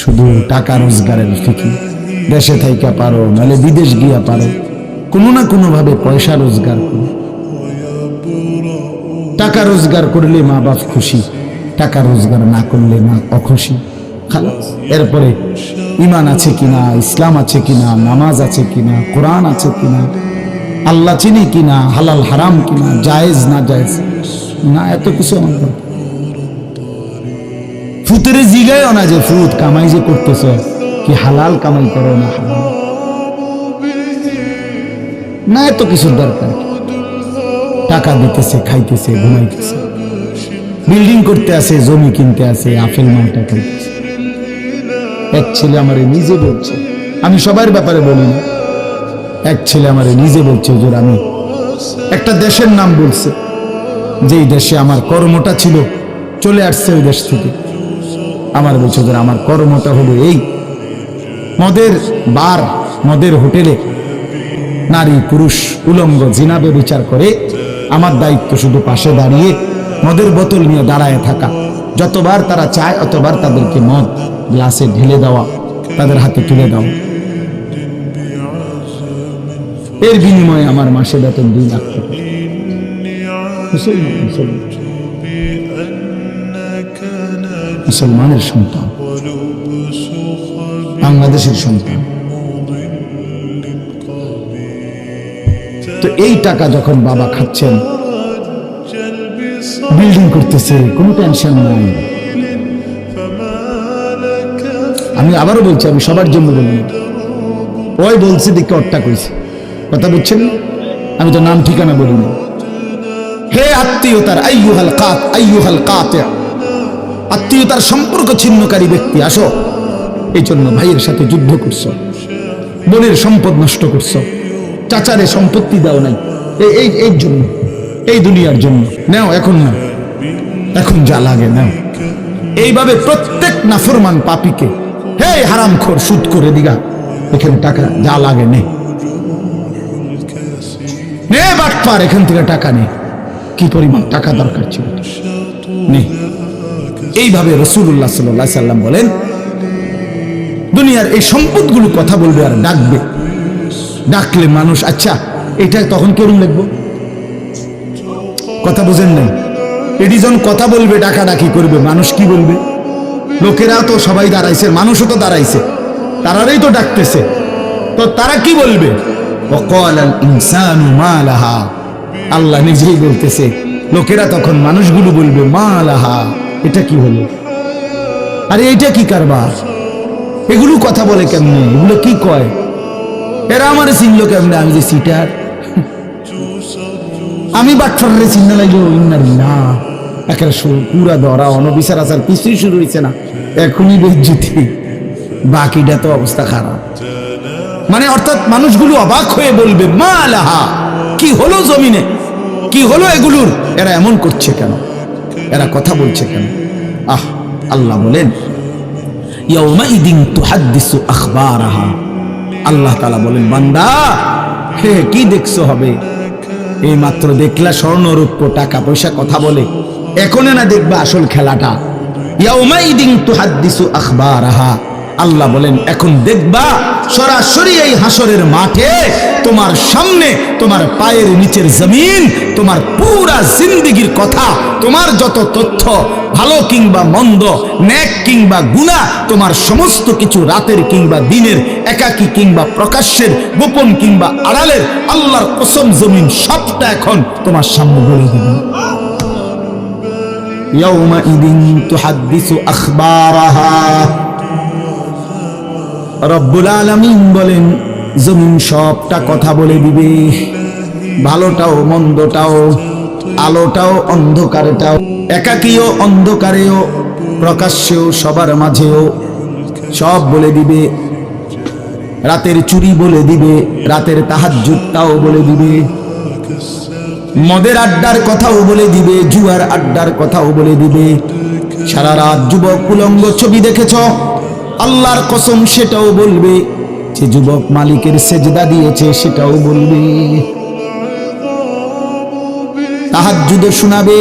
শুধু টাকা রোজগারের ফিকির। দেশে থাইকা পারো, নাহলে বিদেশ গিয়া পারো, কোনো না কোনো ভাবে পয়সা রোজগার করো। টাকা রোজগার করলে মা বাপ খুশি, টাকা রোজগার না করলে মা অখুশি। খালাস। এরপরে ঈমান আছে কিনা, ইসলাম আছে কিনা, নামাজ আছে কিনা, কোরআন আছে কিনা, আল্লাহ চিনি কিনা, হালাল হারাম কিনা, জায়েজ না জায়েজ না, এত কিছু আমাদের ফুতের জিগায় না যে ফুত কামাই যে করতেছ কি হালাল কামাই করো না হারাম না, এত কিছুর দরকার কি? টাকা দিতেছে, খাইতেছে, ঘুমাইতেছে, বিল্ডিং করতে আসে, জমি কিনতে আসে, আপেল মালটা খাইতেছে। এক ছেলে আমারে নিজে বলছে, আমি সবার ব্যাপারে বলি না, এক ছেলে আমারে নিজে বলছে, হুজুর আমি একটা দেশের নাম বলছে, যেই দেশে আমার কর্মটা ছিল, চলে আসছে ওই দেশ থেকে। আমার বলছে, হুজুর আমার কর্মটা হলো এই, মদের বার, মদের হোটেলে নারী পুরুষ উলঙ্গ জিনাবে বিচার করে, আমার দায়িত্ব শুধু পাশে দাঁড়িয়ে মদের বোতল নিয়ে দাঁড়ায় থাকা, যতবার তারা চায় অতবার তাদেরকে মদ গ্লাসে ঢেলে দেওয়া, তাদের হাতে তুলে দেওয়া। এর বিনিময়ে আমার মাসে বেতন 2 লাখ টাকা। মুসলমানের সন্তান, বাংলাদেশের সন্তান। তো এই টাকা যখন বাবা খাচ্ছেন, বিল্ডিং করতেছে, কোনো টেনশন নাই। আমি আবারও বলছি, আমি সবার জন্য বলি, ওই বলছে দেখে অট্টা কইছে, কথা বুঝছেন? আমি তো নাম ঠিকানা বলি না। হে আত্মীয়তার আইয়ুহাল কাতি', আত্মীয়তার সম্পর্ক ছিন্নকারী ব্যক্তি, আসো। এই জন্য ভাইয়ের সাথে যুদ্ধ করছো, বোনের সম্পদ নষ্ট করছো, চাচারে সম্পত্তি দাও নাই, এই জন্য, এই দুনিয়ার জন্য নাও, এখন না, এখন যা লাগে নাও। এইভাবে প্রত্যেক নাফরমান পাপীকে, হে হারামখোর সুদ করে দিগা, এখানে টাকা যা লাগে নে, নে বাটপার, এখান থেকে টাকা নে, কি পরিমাণ টাকা দরকার ছিল নে। এইভাবে রাসূলুল্লাহ সাল্লাল্লাহু আলাইহি সাল্লাম বলেন, দুনিয়ার এই সম্পদগুলো কথা বলবে আর ডাকবে, ডাকলে মানুষ, আচ্ছা এটা তখন কেরম লিখবো? কথা বুঝেন নাই? এটি যখন কথা বলবে, ডাকাডাকি করবে, মানুষ কি বলবে? লোকেরা তো সবাই দাঁড়াইছে, মানুষও তো দাঁড়াইছে, তারাই তো ডাকতেছে, তো তারা কি বলবে? ওয়াকালাল ইনসানু মা লাহা, আল্লাহ নিজেই বলতেছে, লোকেরা তখন মানুষগুলো বলবে মা লাহা, এটা কি হলো? আরে এটা কি কারবার? এগুলো কথা বলে কেমনে? এগুলো কি কয়? এরা আমার চিনলো কেমনে? আমি যে সিটার, আমি বাটফারে চিন্তা লাগলো, না একেবারে পুরা ধরা, অনবিচার আচার কিছুই শুরু হয়েছে না, এখনই বেজ্জতি, বাকিটা তো অবস্থা খারাপ। মানে অর্থাৎ মানুষগুলো অবাক হয়ে বলবে মা লাহা, কি হলো জমিনে, কি হলো এগুলোর, এরা এমন করছে কেন, এরা কথা বলছে কেন? আহ, আল্লাহ বলেন ইয়াউমাইদিন তুহাদ্দিসু আখবারাহা, আল্লাহ তাআলা বলেন, বান্দা হে কি দেখছো হবে? এই মাত্র দেখলা স্বর্ণ রূপ্য টাকা পয়সা কথা বলে, এখন না দেখবা আসল খেলাটা। ইয়াউমাইদিন তুহাদ্দিসু আখবারাহা, আল্লাহ বলেন এখন দেখবা সরাসরি এই হাসরের মাঠে তোমার সামনে, তোমার পায়ের নিচের জমিন, তোমার পুরা জিন্দেগীর কথা, তোমার যত তথ্য, ভালো কিংবা মন্দ, নেক কিংবা গুনাহ, তোমার সমস্ত কিছু, রাতের কিংবা দিনের, একাকী কিংবা প্রকাশ্যের, গোপন কিংবা আড়ালের, আল্লাহর কসম জমিন সবটা এখন তোমার সামনে বলে দেবে। ইয়াউমাইদিন তুহাদ্দিসু আখবারাহা, রব্বুল আলামিন বলেন জমিন সবটা কথা বলে দিবে, ভালোটাও মন্দটাও, আলোটাও অন্ধকারটাও, একাকীও অন্ধকারেও, প্রকাশ্যেও সবার মাঝেও, সব বলে দিবে। রাতের চুরি বলে দিবে, রাতের তাহাজ্জুদটাও বলে দিবে, মদের আড্ডার কথাও বলে দিবে, জুয়ার আড্ডার কথাও বলে দিবে। সারা রাত যুবক উলঙ্গ ছবি দেখেছ, আল্লাহর কসম সেটাও বলবে। যে যুবক মালিকের সেজদা দিয়েছে সেটাও বলবে। তাহাজ্জুদও শোনাবে,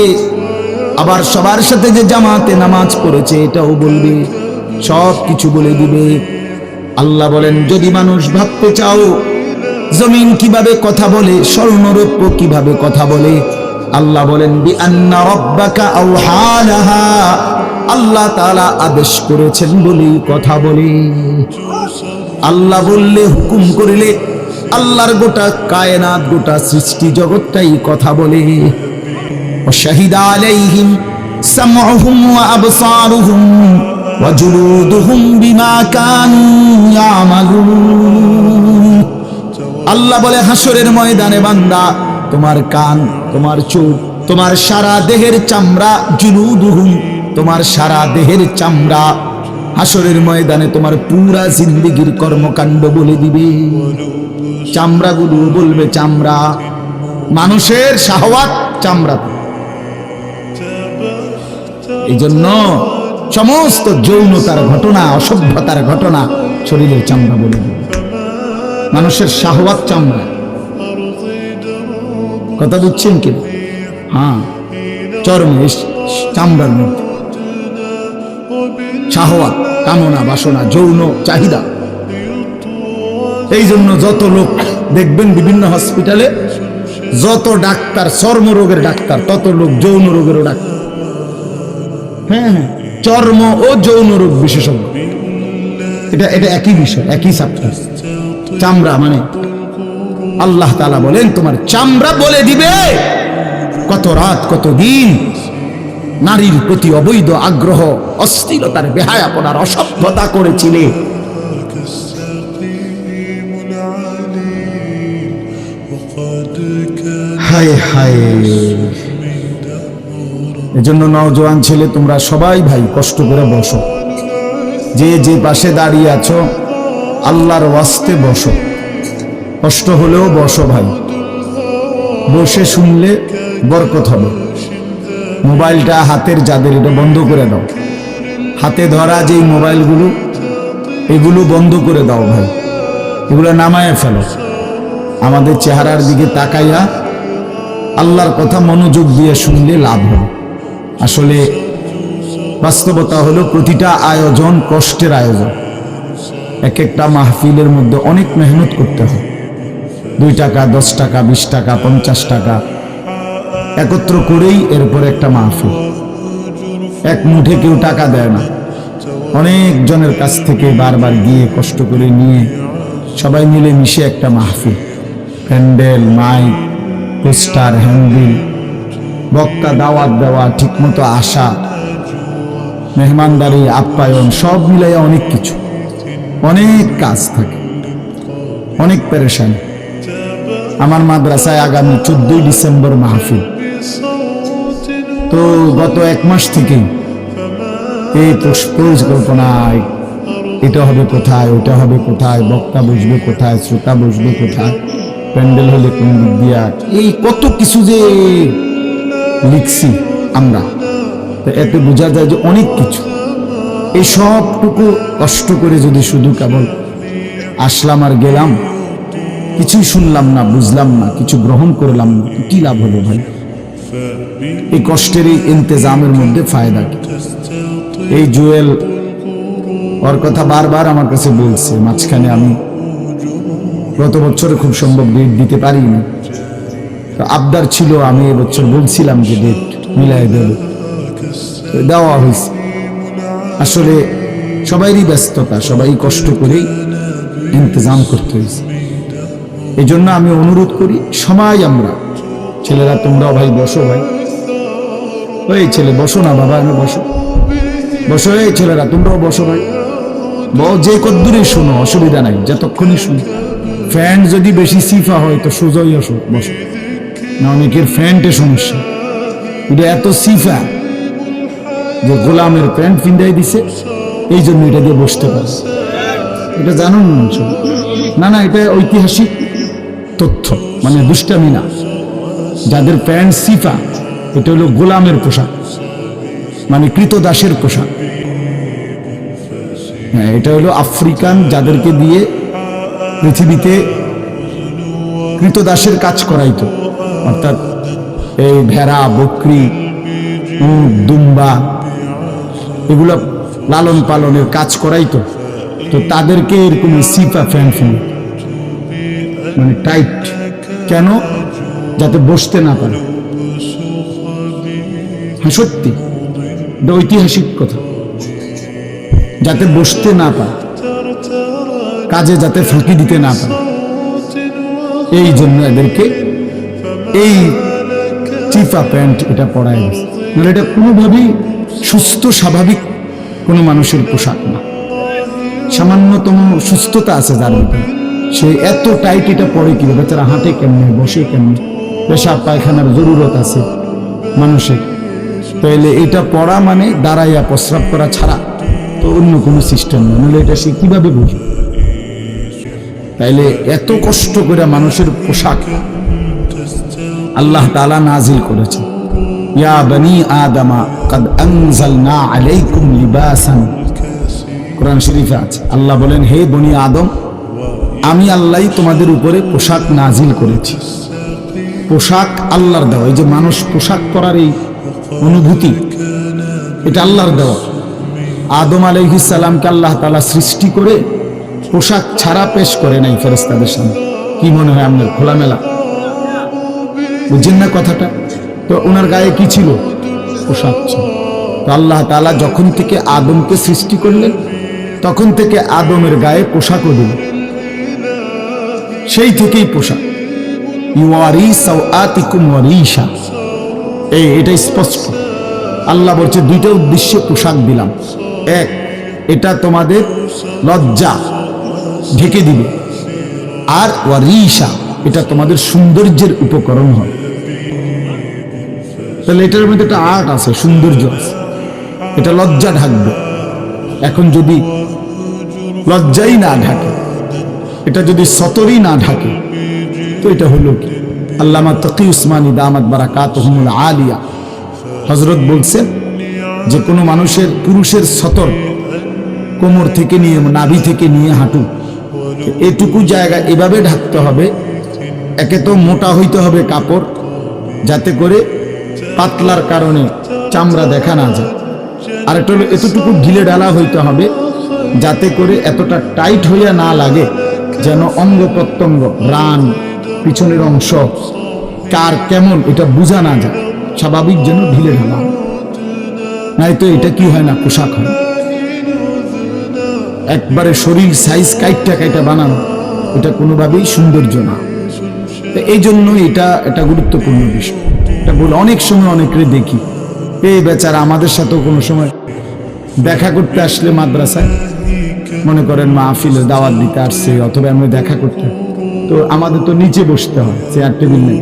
আবার সবার সাথে যে জামাতে নামাজ পড়েছে এটাও বলবে। সব কিছু বলে দিবে। আল্লাহ বলেন, যদি মানুষ ভাবতে চাও জমিন কিভাবে কথা বলে, স্বর্ণরৌপ্য কিভাবে কথা বলে, আল্লাহ বলেন বিআন্না রাব্বাকা আওহা লাহা, আল্লাহ তাআলা আদেশ করেছেন বলেই কথা বলে। আল্লাহ বললে, হুকুম করিলে আল্লাহর গোটা কায়নাত, গোটা সৃষ্টি জগৎটাই কথা বলে। ওয়াশাহিদা আলাইহিম সামউহুম ওয়া আবসারুহুম ওয়া জুলুদুহুম বিমা কানু ইয়ামালুন। আল্লাহ বলে, হাসরের ময়দানে বান্দা, তোমার কান, তোমার চোখ, তোমার সারা দেহের চামড়া, জুলুদুহুম, তোমার সারা দেহের চামড়া, হাসরের ময়দানে তোমার পুরা জিন্দেগির কর্মকাণ্ড বলে দিবে। চামড়াগুলো বলবে, চামড়া, মানুষের শাহওয়াত চামড়া। এই জন্য সমস্ত যৌনতার ঘটনা, অসভ্যতার ঘটনা শরীরের চামড়া বলে দিবে। মানুষের শাহওয়াত চামড়া, কথা বুঝছেন কি? হ্যাঁ, চর্মে, চামড়ার মধ্যে শাহওয়াত, কামনা, বাসনা, যৌন চাহিদা। এই জন্য যত লোক দেখবেন বিভিন্ন হসপিটালে, যত ডাক্তার চর্মরোগের ডাক্তার, তত লোক যৌন রোগেরও ডাক্তার। হ্যাঁ হ্যাঁ, চর্ম ও যৌন রোগ বিশেষজ্ঞ, এটা একই বিষয়, একই সাবজেক্ট। চামড়া মানে আল্লাহ তাআলা বলেন, তোমার চামড়া বলে দিবে কত রাত, কত দিন নারীর প্রতি অবৈধ আগ্রহ, অস্থিরতার, বেহায়াপনার, অসভ্যতা করেছিলে। হায় হায়। এজন্য নওজোয়ান ছেলে, তোমরা সবাই ভাই কষ্ট করে বসো, যে যে পাশে দাঁড়িয়ে আছো আল্লাহর ওয়াস্তে বসো, কষ্ট হলেও বসো ভাই, বসে শুনলে বরকত হবে। মোবাইলটা হাতের যাদের, এটা বন্ধ করে দাও। হাতে ধরা যেই মোবাইলগুলো, এগুলো বন্ধ করে দাও ভাই, এগুলো নামায় ফেলো। আমাদের চেহারার দিকে তাকাইয়া আল্লাহর কথা মনোযোগ দিয়ে শুনলে লাভ হবে। আসলে বাস্তবতা হলো, প্রতিটা আয়োজন কষ্টের আয়োজন। এক একটা মাহফিলের মধ্যে অনেক মেহনত করতে হয়। 2 টাকা, 10 টাকা, 20 টাকা, 50 টাকা একত্র করেই এরপর একটা মাহফিল। এক মুঠে কেউ টাকা দেয় না, অনেক জনের কাছ থেকে বারবার গিয়ে কষ্ট করে নিয়ে সবাই মিলে মিশে একটা মাহফিল। প্যান্ডেল, মাইক, পোস্টার, হ্যান্ডবিল, বক্তা, দাওয়াত দেওয়া, ঠিকমতো আসা, মেহমানদারি, আপ্যায়ন, সব মিলাইয়া অনেক কিছু, অনেক কাজ থাকে, অনেক পেরেশানি। আমার মাদ্রাসায় আগামী 14 ডিসেম্বর মাহফিল। তো গত 1 মাস থেকেই এই পরিকল্পনা, এটা হবে কোথায়, ওটা হবে কোথায়, বক্তা বসবে কোথায়, শ্রোতা বসবে কোথায়, প্যান্ডেল হলে কোন দিক দিয়া, এই কত কিছু যে লিখছি আমরা। তো এতে বোঝা যায় যে অনেক কিছু। এই সবটুকু কষ্ট করে যদি শুধু কেবল আসলাম আর গেলাম, কিছুই শুনলাম না, বুঝলাম না, কিছু গ্রহণ করলাম না, কি লাভ হলো ভাই? এই কষ্টের এই ইন্তজামের মধ্যে ফায়দা কি? এই জুয়েল ওর কথা বারবার আমার কাছে বলছে, মাঝখানে আমি গত বছরে খুব সম্ভব ডেট দিতে পারিনি, তো আবদার ছিল, আমি এবছর বলছিলাম যে ডেট মিলাই দেব, দেওয়া হয়েছে। আসলে সবাইরই ব্যস্ততা, সবাই কষ্ট করেই ইন্তজাম করতে হয়েছে। এই জন্য আমি অনুরোধ করি, সবাই আমরা, ছেলেরা তোমরাও ভাই বসো, ভাই ওই ছেলে বসো না বাবা, আমি বসো, বসো, এই ছেলেরা তোমরাও বসো ভাই, যে কদ্দুরে শোনো, অসুবিধা নাই, যতক্ষণই শুনো। ফ্যান যদি বেশি সিফা হয় তো সোজাই আসো, বসো না, অনেকের ফ্যান্টে সমস্যা, এটা এত সিফা যে গোলামের প্যান্ট ফিন্দাই দিছে, এই জন্য এটা দিয়ে বসতে পারে। এটা জানুন না, না এটা ঐতিহাসিক তথ্য, মানে দুষ্টামি না। যাদের প্যান্ট সিফা, এটা হলো গোলামের পোশাক, মানে কৃতদাসের পোশাক। হ্যাঁ, এটা হলো আফ্রিকান, যাদেরকে দিয়ে পৃথিবীতে কৃতদাসের কাজ করাইতো, অর্থাৎ এই ভেড়া, বকরি, উট, দুম্বা, এগুলো লালন পালনের কাজ করাই তো, তো তাদেরকে এরকম সিপা ফ্যান ফ্যান মানে টাইট কেন, যাতে বসতে না পারে। হ্যাঁ সত্যি, এটা ঐতিহাসিক কথা, যাতে বসতে না পারে, কাজে যাতে ফাঁকি দিতে না পারে, এই জন্য এদেরকে এই চিফা প্যান্ট এটা পরায় গেছে। মানে এটা কোনোভাবেই সুস্থ স্বাভাবিক কোনো মানুষের পোশাক না। সামান্যতম সুস্থতা আছে যার ভিতরে, সে এত টাইট এটা পরে কি বেচারা হাঁটে কেমনে, বসে কেমনে, পেশাব পায়খানার জরুরত আছে মানুষের, তাইলে এটা পড়া মানে দাঁড়াইয়া প্রস্রাব করা ছাড়া তো অন্য কোনো সিস্টেম নেই, নাহলে এটা সে কিভাবে বুঝবে। তাইলে এত কষ্ট করে মানুষের পোশাক আল্লাহ তাআলা নাজিল করেছে। ইয়া বনি আদমা কাদ আনজালনা আলাইকুম লিবাসান, কোরআন শরীফে আছে। আল্লাহ বলেন, হে বনি আদম, আমি আল্লাহই তোমাদের উপরে পোশাক নাজিল করেছি। পোশাক আল্লাহর দেওয়া। এই যে মানুষ পোশাক পরার এই অনুভূতি, এটা আল্লাহর দেওয়া। আদম আলাইহিস সালামকে আল্লাহ তাআলা সৃষ্টি করে পোশাক ছাড়া পেশ করে নাই ফেরেশতাদের সামনে। কি মনে হয় আপনার? খোলামেলা বুঝছেন না কথাটা? তো ওনার গায়ে কি ছিল? পোশাক ছিল। তো আল্লাহ তাআলা যখন থেকে আদমকে সৃষ্টি করলেন, তখন থেকে আদমের গায়ে পোশাকও দিলেন। সেই থেকেই পোশাক। ইউয়ারি সাওআতিকুম ওয়ারিশা, এটা স্পষ্ট। আল্লাহ বলছে দুইটা উদ্দেশ্যে পোশাক দিলাম। এক, এটা তোমাদের লজ্জা ঢেকে দিবে, আর ওয়ারিশা, এটা তোমাদের সৌন্দর্যের উপকরণ হয়। তাহলে এটার মধ্যে একটা আর্ট আছে, সৌন্দর্য আছে, এটা লজ্জা ঢাকবে। এখন যদি লজ্জাই না ঢাকে, এটা যদি সতরই না ঢাকে, তো এটা হলো কি? আল্লামা তকি উসমানী দামাত বারাকাতুহুমুল আলিয়া হযরত বলছেন যে কোনো মানুষের, পুরুষের সতর কোমর থেকে নিয়ে, নাভি থেকে নিয়ে হাঁটু, এটুকু জায়গা এভাবে ঢাকতে হবে। একে তো মোটা হইতে হবে কাপড়, যাতে করে পাতলার কারণে চামড়া দেখা না যায়। আর একটা হলো এতটুকু ঢিলে ঢালা হইতে হবে, যাতে করে এতটা টাইট হইয়া না লাগে, যেন অঙ্গ প্রত্যঙ্গ, রান, পিছনের অংশ কার কেমন এটা বোঝা না যায়। স্বাভাবিক যেন ঢিলে ঢালা, নাই তো এটা কি হয় না, পোশাক হয়। একবারে শরীর সাইজ কাইটা কাইটা বানানো, এটা কোনোভাবেই সৌন্দর্য না। এই জন্য এটা গুরুত্বপূর্ণ বিষয়। এটা বলে অনেক সময় অনেকে দেখি, এই বেচারা আমাদের সাথেও কোনো সময় দেখা করতে আসলে মাদ্রাসায়, মনে করেন মাহফিলে দাওয়াত দিতে আসছে, অথবা আমরা দেখা করতে, তো আমাদের তো নিচে বসতে হয়, চেয়ার টেবিল নেই।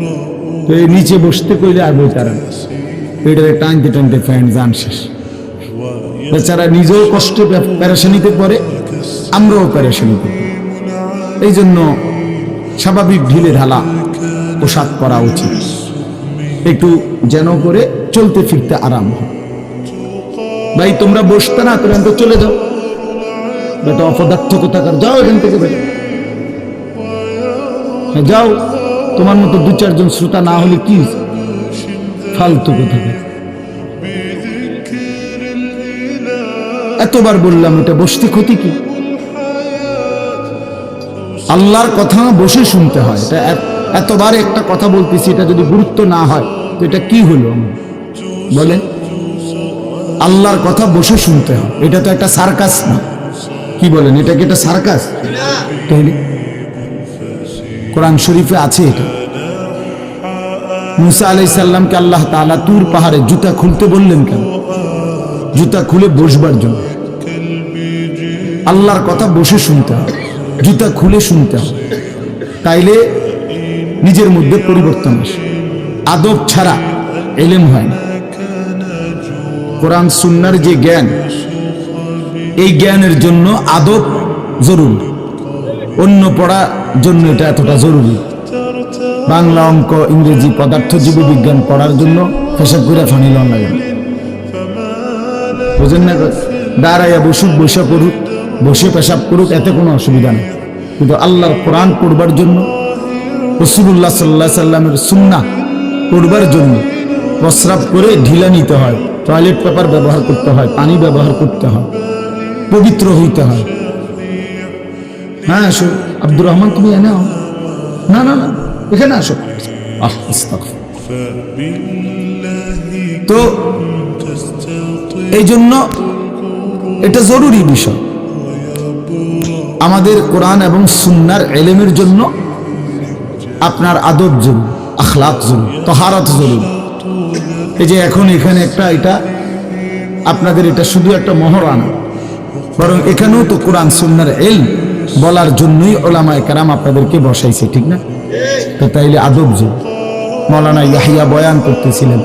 তো এই নিচে বসতে কইলে আর বই তারা এটারে টানতে টানতে ফ্যান যান শেষ। বেচারা নিজেও কষ্ট প্যারেশানিতে পড়ে, আমরাও প্যারেশানিতে পড়ি। এই জন্য স্বাভাবিক ঢিলে ঢালা পোশাক পরা উচিত, একটু যেন করে চলতে ফিরতে আরাম হয়। ভাই তোমরা বসতে না, তোমরা তো চলে যাও, বেটা অপদার্থ কোথাকার, যাও এখান থেকে বেটা, যাও। তোমার মতো দু চারজন শ্রোতা না হলে কি ফালতু কোথাকার। এতবার বললাম, এটা বসতে ক্ষতি কি? আল্লাহর কথা বসে শুনতে হয়। এটা এতবার একটা কথা বলতেছি, এটা যদি গুরুত্ব না হয় তো এটা কি হলো বলেন? আল্লাহর কথা বসে শুনতে হয়, এটা তো একটা সার্কাস না। কি বলেন, এটা কি একটা সার্কাস? তাহলে কোরআন শরীফে আছে এটা। মুসা আলাইহিস সালামকে আল্লাহ তাআলা তুর পাহাড়ে জুতা খুলতে বললেন কেন? জুতা খুলে বসবার জন্য। আল্লাহর কথা বসে শুনতে হয়, জুতা খুলে শুনতে হয়, তাইলে নিজের মধ্যে পরিবর্তন আসে। আদব ছাড়া ইলম হয় না। কোরআন সুন্নাহর যে জ্ঞান, এই জ্ঞানের জন্য আদব জরুরি, অন্য পড়ার জন্য এটা এতটা জরুরি। বাংলা, অঙ্ক, ইংরেজি, পদার্থ, জীববিজ্ঞান পড়ার জন্য পেশাব করে ফানি লন লাগে, বুঝেন না? দাঁড়াইয়া বসুক, বসে করুক, বসে পেশাব করুক, এতে কোনো অসুবিধা নেই। কিন্তু আল্লাহর কোরআন পড়বার জন্য, রাসূলুল্লাহ সাল্লাল্লাহু আলাইহি সাল্লামের সুন্নাহ পড়বার জন্য প্রস্রাব করে ঢিলা নিতে হয়, টয়লেট পেপার ব্যবহার করতে হয়, পানি ব্যবহার করতে হয়। পবিত্র হইতে হয়। হ্যাঁ আসো আব্দুর রহমান, তুমি এনে আও। না না না, এখানে আসো। তো এই জন্য এটা জরুরি বিষয়। আমাদের কোরআন এবং সুন্নাহর ইলমের জন্য আপনার আদব জরুরি, আখলাক জরুরি, তাহারাত জরুরি। এই যে এখন এখানে একটা, এটা আপনাদের এটা শুধু একটা মহরানা, বরং এখানেও তো কোরআন সুন্নাহর ইলম বলার জন্যই ওলামায়ে কেরাম আপনাদেরকে বসাইছে, ঠিক না? তো তাইলে আদব জরুরি। মাওলানা ইয়াহিয়া বয়ান করতেছিলেন,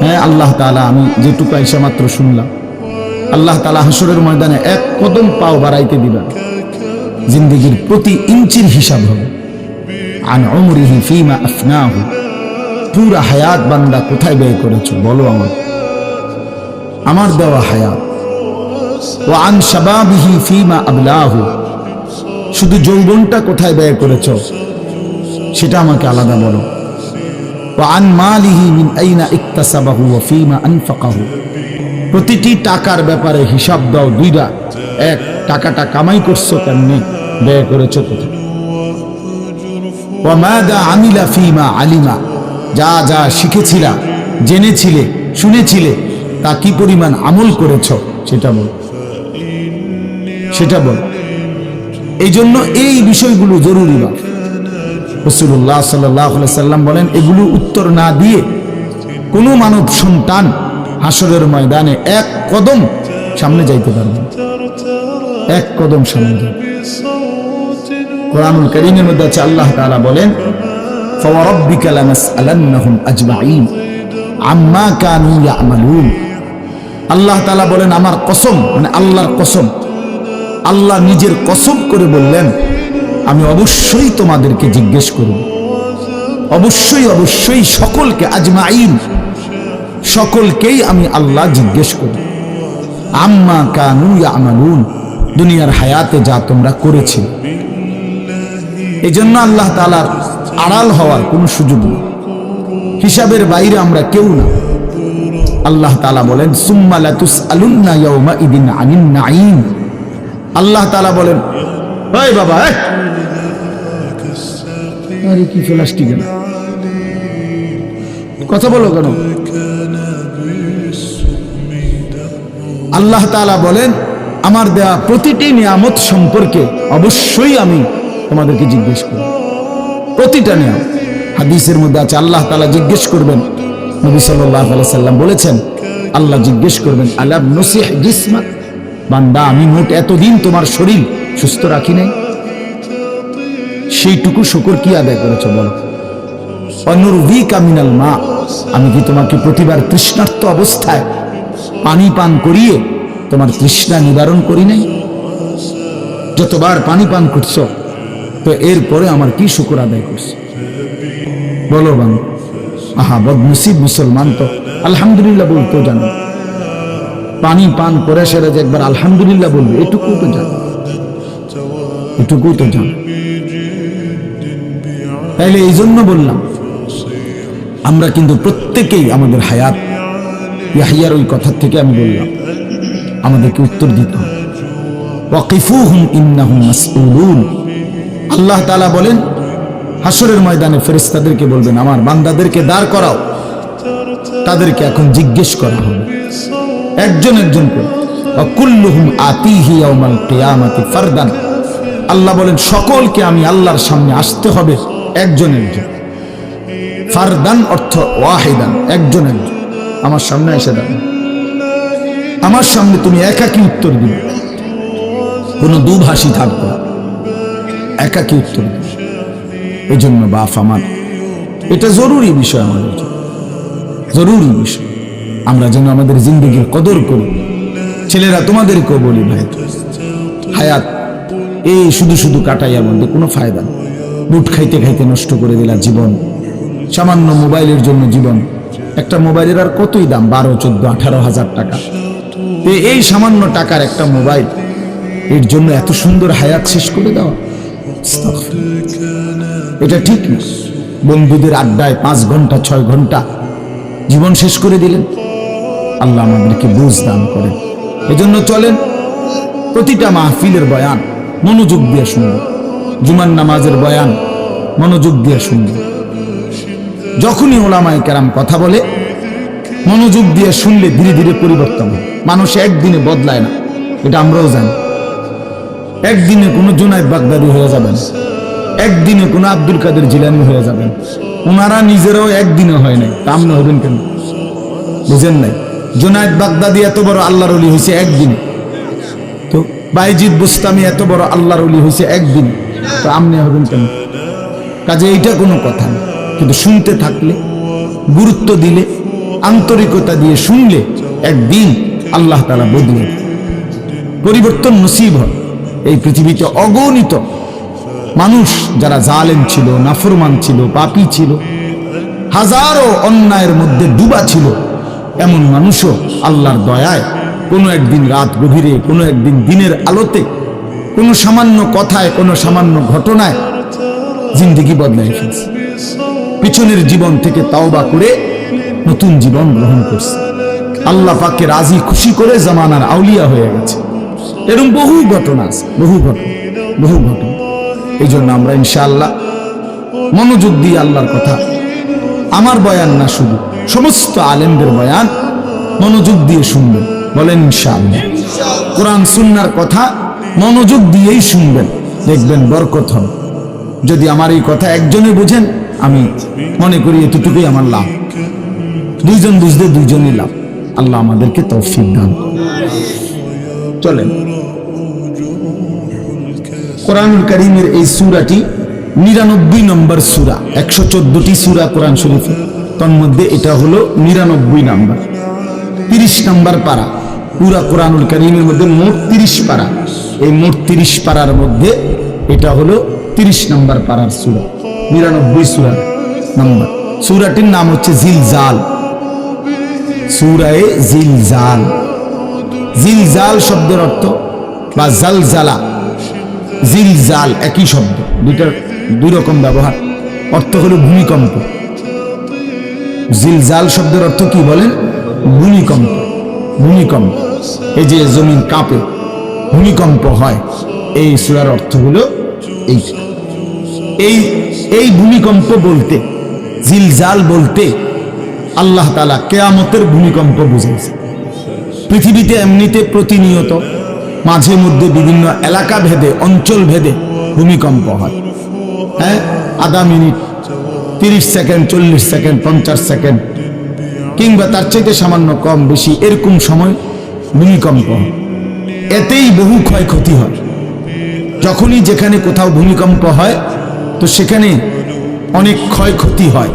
হ্যাঁ আল্লাহ তাআলা, আমি যেটুকু আইসা মাত্র শুনলাম, আল্লাহ তাআলা হাসরের ময়দানে এক কদম পাও বাড়াইতে দিবেন, জিন্দেগির প্রতি ইঞ্চির হিসাব হবে। আন উমরিহি ফীমা আফনাহু, পুরা হায়াত বান্দা কোথায় ব্যয় করেছো বলো আমার দেওয়া হায়াত। ওয়া আন শাবাবিহি ফীমা আবলাহু, শুধু যৌবনটা কোথায় ব্যয় করেছো সেটা আমাকে আলাদা বলো। ওয়া আন মালিহি মিন আইনা ইকতাসাবাহু ওয়া ফীমা আনফাকাহু, প্রতিটি টাকার ব্যাপারে হিসাব দাও দুইটা। এক, টাকাটা কামাই করছো কেমনে, ব্যয় করেছো কোথায়। ওয়া মাযা আমিলা ফীমা আলিমা, যা যা শিখেছিলা, জেনেছিলে, শুনেছিলে, তা কি পরিমাণ আমল করেছো সেটা বল, সেটা বল। এই জন্য এই বিষয়গুলো জরুরি। বা রাসূলুল্লাহ সাল্লাল্লাহু আলাইহি সাল্লাম বলেন, এগুলো উত্তর না দিয়ে কোনো মানব সন্তান হাসরের ময়দানে এক কদম সামনে যাইতে পারবে, এক কদম সামনে যাবে। কোরআনুল কারীমের মধ্যে আছে, আল্লাহ তাআলা বলেন, ফাওয়ারাব্বিকা লানাসআলান্নাহুম আজমাইন আম্মা কানু ইয়ামালুন। আল্লাহ তাআলা বলেন, আমার কসম, মানে আল্লাহর কসম, আল্লাহ নিজের কসম করে বললেন, আমি অবশ্যই তোমাদেরকে জিজ্ঞেস করব, অবশ্যই অবশ্যই সকলকে, আজমাইন সকলকেই আমি আল্লাহ জিজ্ঞেস করব, আম্মা কানু ইয়ামালুন, দুনিয়ার হায়াতে যা তোমরা করেছিলে। এই জন্য আল্লাহ তাআলার আড়াল হওয়ার কোনো সুযোগ নেই, হিসাবের বাইরে আমরা কেউ না। আল্লাহ তাআলা বলেন, সুম্মা লাতুসআলুন্না ইয়াওমা ইদিন আনিন নাঈম। আল্লাহ তাআলা বলেন, এই বাবা, আরে কি প্লাস্টিক না, কথা বলো কেন? আল্লাহ তাআলা বলেন, আমার দেয়া প্রতিটি নিয়ামত সম্পর্কে অবশ্যই আমি তোমাদেরকে জিজ্ঞেস করব, প্রতিটা নিয়ামত। হাদিসের মধ্যে আছে, আল্লাহ তাআলা জিজ্ঞেস করবেন, নবী সাল্লাল্লাহু আলাইহি সাল্লাম বলেছেন, আল্লাহ জিজ্ঞেস করবেন, আলাম নুসিহ জিসমাক, বান্দা আমি মোট এতদিন তোমার শরীর সুস্থ রাখি নাই, সেইটুকু শুকর কি আদায় করেছো বলো। অনুরভিকা মিনাল মা, আমি কি তোমাকে প্রতিবার তৃষ্ণার্ত অবস্থায় পানি পান করিয়ে তোমার তৃষ্ণা নিবারণ করি নাই? যতবার পানি পান করছো, তো এরপরে আমার কি শুকর আদায় করছো বলো বান্দা। আহা বদনসিব মুসলমান তো আলহামদুলিল্লাহ বলতেও জানো, পানি পান করে সেরা যে একবার আলহামদুলিল্লাহ বলবে, এটুকু তো জানো, এটুকু তো জানো। তাইলে এই জন্য বললাম, আমরা কিন্তু প্রত্যেকেই আমাদের হায়াত, ইয়াহিয়ার ওই কথা থেকে আমি বললাম, আমাদেরকে উত্তর দিতে হবে। ওয়াকিফুহুম ইন্নাহুম মাসউলুন। আল্লাহ তাআলা বলেন, হাসরের ময়দানে ফেরেশতাদেরকে বলবেন, আমার বান্দাদেরকে দাঁড় করাও, তাদেরকে এখন জিজ্ঞেস করা হবে একজন একজন করে। ওয়া কুল্লুহুম আতিহি ইয়াউমাল কিয়ামাতি ফারদান। আল্লাহ বলেন, সকলকে আমি আল্লাহর সামনে আসতে হবে একজন একজন। ফারদান অর্থ ওয়াহিদান, একজন একজন আমার সামনে এসে দাঁড়ান, আমার সামনে তুমি একাকী উত্তর দিবে, কোনো দুভাষী থাকবে, একাকী উত্তর দিবে। এই জন্য বাপ আমার, এটা জরুরি বিষয়, আমাদের জরুরি বিষয়। আমরা যেন আমাদের জিন্দগির কদর করি। ছেলেরা তোমাদেরকেও বলি, ভাই হায়াত এই শুধু শুধু কাটাইয়ার মধ্যে কোনো ফায়দা নেই। বুট খাইতে খাইতে নষ্ট করে দিলা জীবন, সামান্য মোবাইলের জন্য জীবন। একটা মোবাইলের আর কতই দাম, 12, 14, 18 হাজার টাকা। এই সামান্য টাকার একটা মোবাইল, এর জন্য এত সুন্দর হায়াত শেষ করে দেওয়া, এটা ঠিক না। বন্ধুদের আড্ডায় 5 ঘন্টা 6 ঘন্টা জীবন শেষ করে দিলেন। আল্লাহ আমাদেরকে বুঝ দান করেন। এজন্য চলেন প্রতিটা মাহফিলের বয়ান মনোযোগ দিয়ে শুনবে, জুমার নামাজের বয়ান মনোযোগ দিয়ে শুনবে। যখনই ওলামায়ে কেরাম কথা বলে মনোযোগ দিয়ে শুনলে ধীরে ধীরে পরিবর্তন হয়। মানুষ একদিনে বদলায় না, এটা আমরাও জানি। একদিনে কোনো জুনায়েদ বাগদাদি হয়ে যাবেন, একদিনে কোনো আব্দুল কাদের জিলানী হয়ে যাবেন। ওনারা নিজেরাও একদিনে হয় নাই, তা আপনি হবেন কেন? বুঝেন নাই? জুনায়েদ বাগদাদি এত বড় আল্লাহর ওলি হয়েছে একদিনে, তো বাইজিদ বুস্তামি এত বড় আল্লাহর ওলি হয়েছে একদিনে, তো আপনি হবেন কেন? কাজে এইটা কোনো কথা না, কিন্তু শুনতে থাকলে, গুরুত্ব দিলে, আন্তরিকতা দিয়ে শুনলে একদিন আল্লাহ তাআলা বদলে পরিবর্তন নসিব হয়। এই পৃথিবীতে অগণিত মানুষ যারা জালেম ছিল, নাফরমান ছিল, পাপী ছিল, হাজারো অন্যায়ের মধ্যে ডুবা ছিল, এমন মানুষও আল্লাহর দয়ায় কোনো একদিন রাত গভীরে, কোনো একদিন দিনের আলোতে, কোনো সামান্য কথায়, কোনো সামান্য ঘটনায় জিন্দেগি বদলায় ফেলছে। পিছনের জীবন থেকে তাওবা করে নতুন জীবন গ্রহণ করছে, আল্লাহ পাককে রাজি খুশি করে জামানার আউলিয়া হয়ে গেছে। এরকম বহু ঘটনা আছে, বহু ঘটনা। এই জন্য আমরা ইনশাআল্লাহ মনোযোগ দিয়ে আল্লাহর কথা, আমার বয়ান না শুধু সমস্ত আলেমদের বয়ান মনোযোগ দিয়ে শুনবেন। বলেন ইনশাআল্লাহ। কোরআন সুন্নাহর কথা মনোযোগ দিয়েই শুনবেন, দেখবেন বরকত হবে। যদি আমার এই কথা একজনে বুঝেন, আমি মনে করি এতটুকুই আমার লাভ। দুইজন বুঝলে দুইজনই লাভ। আল্লাহ আমাদেরকে তৌফিক দান। চলেন, কোরআনুল কারীমের এই সূরাটি 99 নম্বর সূরা। 114টি সূরা কোরআন শরীফে, তার মধ্যে এটা হলো 99 নম্বর। 30 নম্বর পারা। পুরা কোরআনুল কারীমের মধ্যে মোট 30 পারা। এই মোট 30 পারার মধ্যে এটা হলো 30 নম্বর পারার সূরা, 99 সূরা নম্বর। সূরাটির নাম হচ্ছে জিলজাল, সূরায়ে জিলজাল। জিলজাল শব্দের অর্থ বা জালজালা, জিলজাল একই শব্দ, দুই রকম ব্যবহার। অর্থ হলো ভূমিকম্প। জিলজাল শব্দের অর্থ কি বলেন? ভূমিকম্প। ভূমিকম্প, এই যে জমিন কাঁপে, ভূমিকম্প হয়, এই সূরার অর্থ হলো এই ভূমিকম্প বলতে, জিলজাল বলতে আল্লাহ তাআলা কিয়ামতের ভূমিকম্প বুঝাইছে। পৃথিবীতে এমনিতে প্রতিনিয়ত মাঝে মধ্যে বিভিন্ন এলাকা ভেদে, অঞ্চল ভেদে ভূমিকম্প হয়। হ্যাঁ, আধা মিনিট, 30 সেকেন্ড, 40 সেকেন্ড, 50 সেকেন্ড, কিংবা তার চাইতে সামান্য কম বেশি এরকম সময় ভূমিকম্প হয়। এতেই বহু ক্ষয়ক্ষতি হয়। যখনই যেখানে কোথাও ভূমিকম্প হয়, তো সেখানে অনেক ক্ষয়ক্ষতি হয়,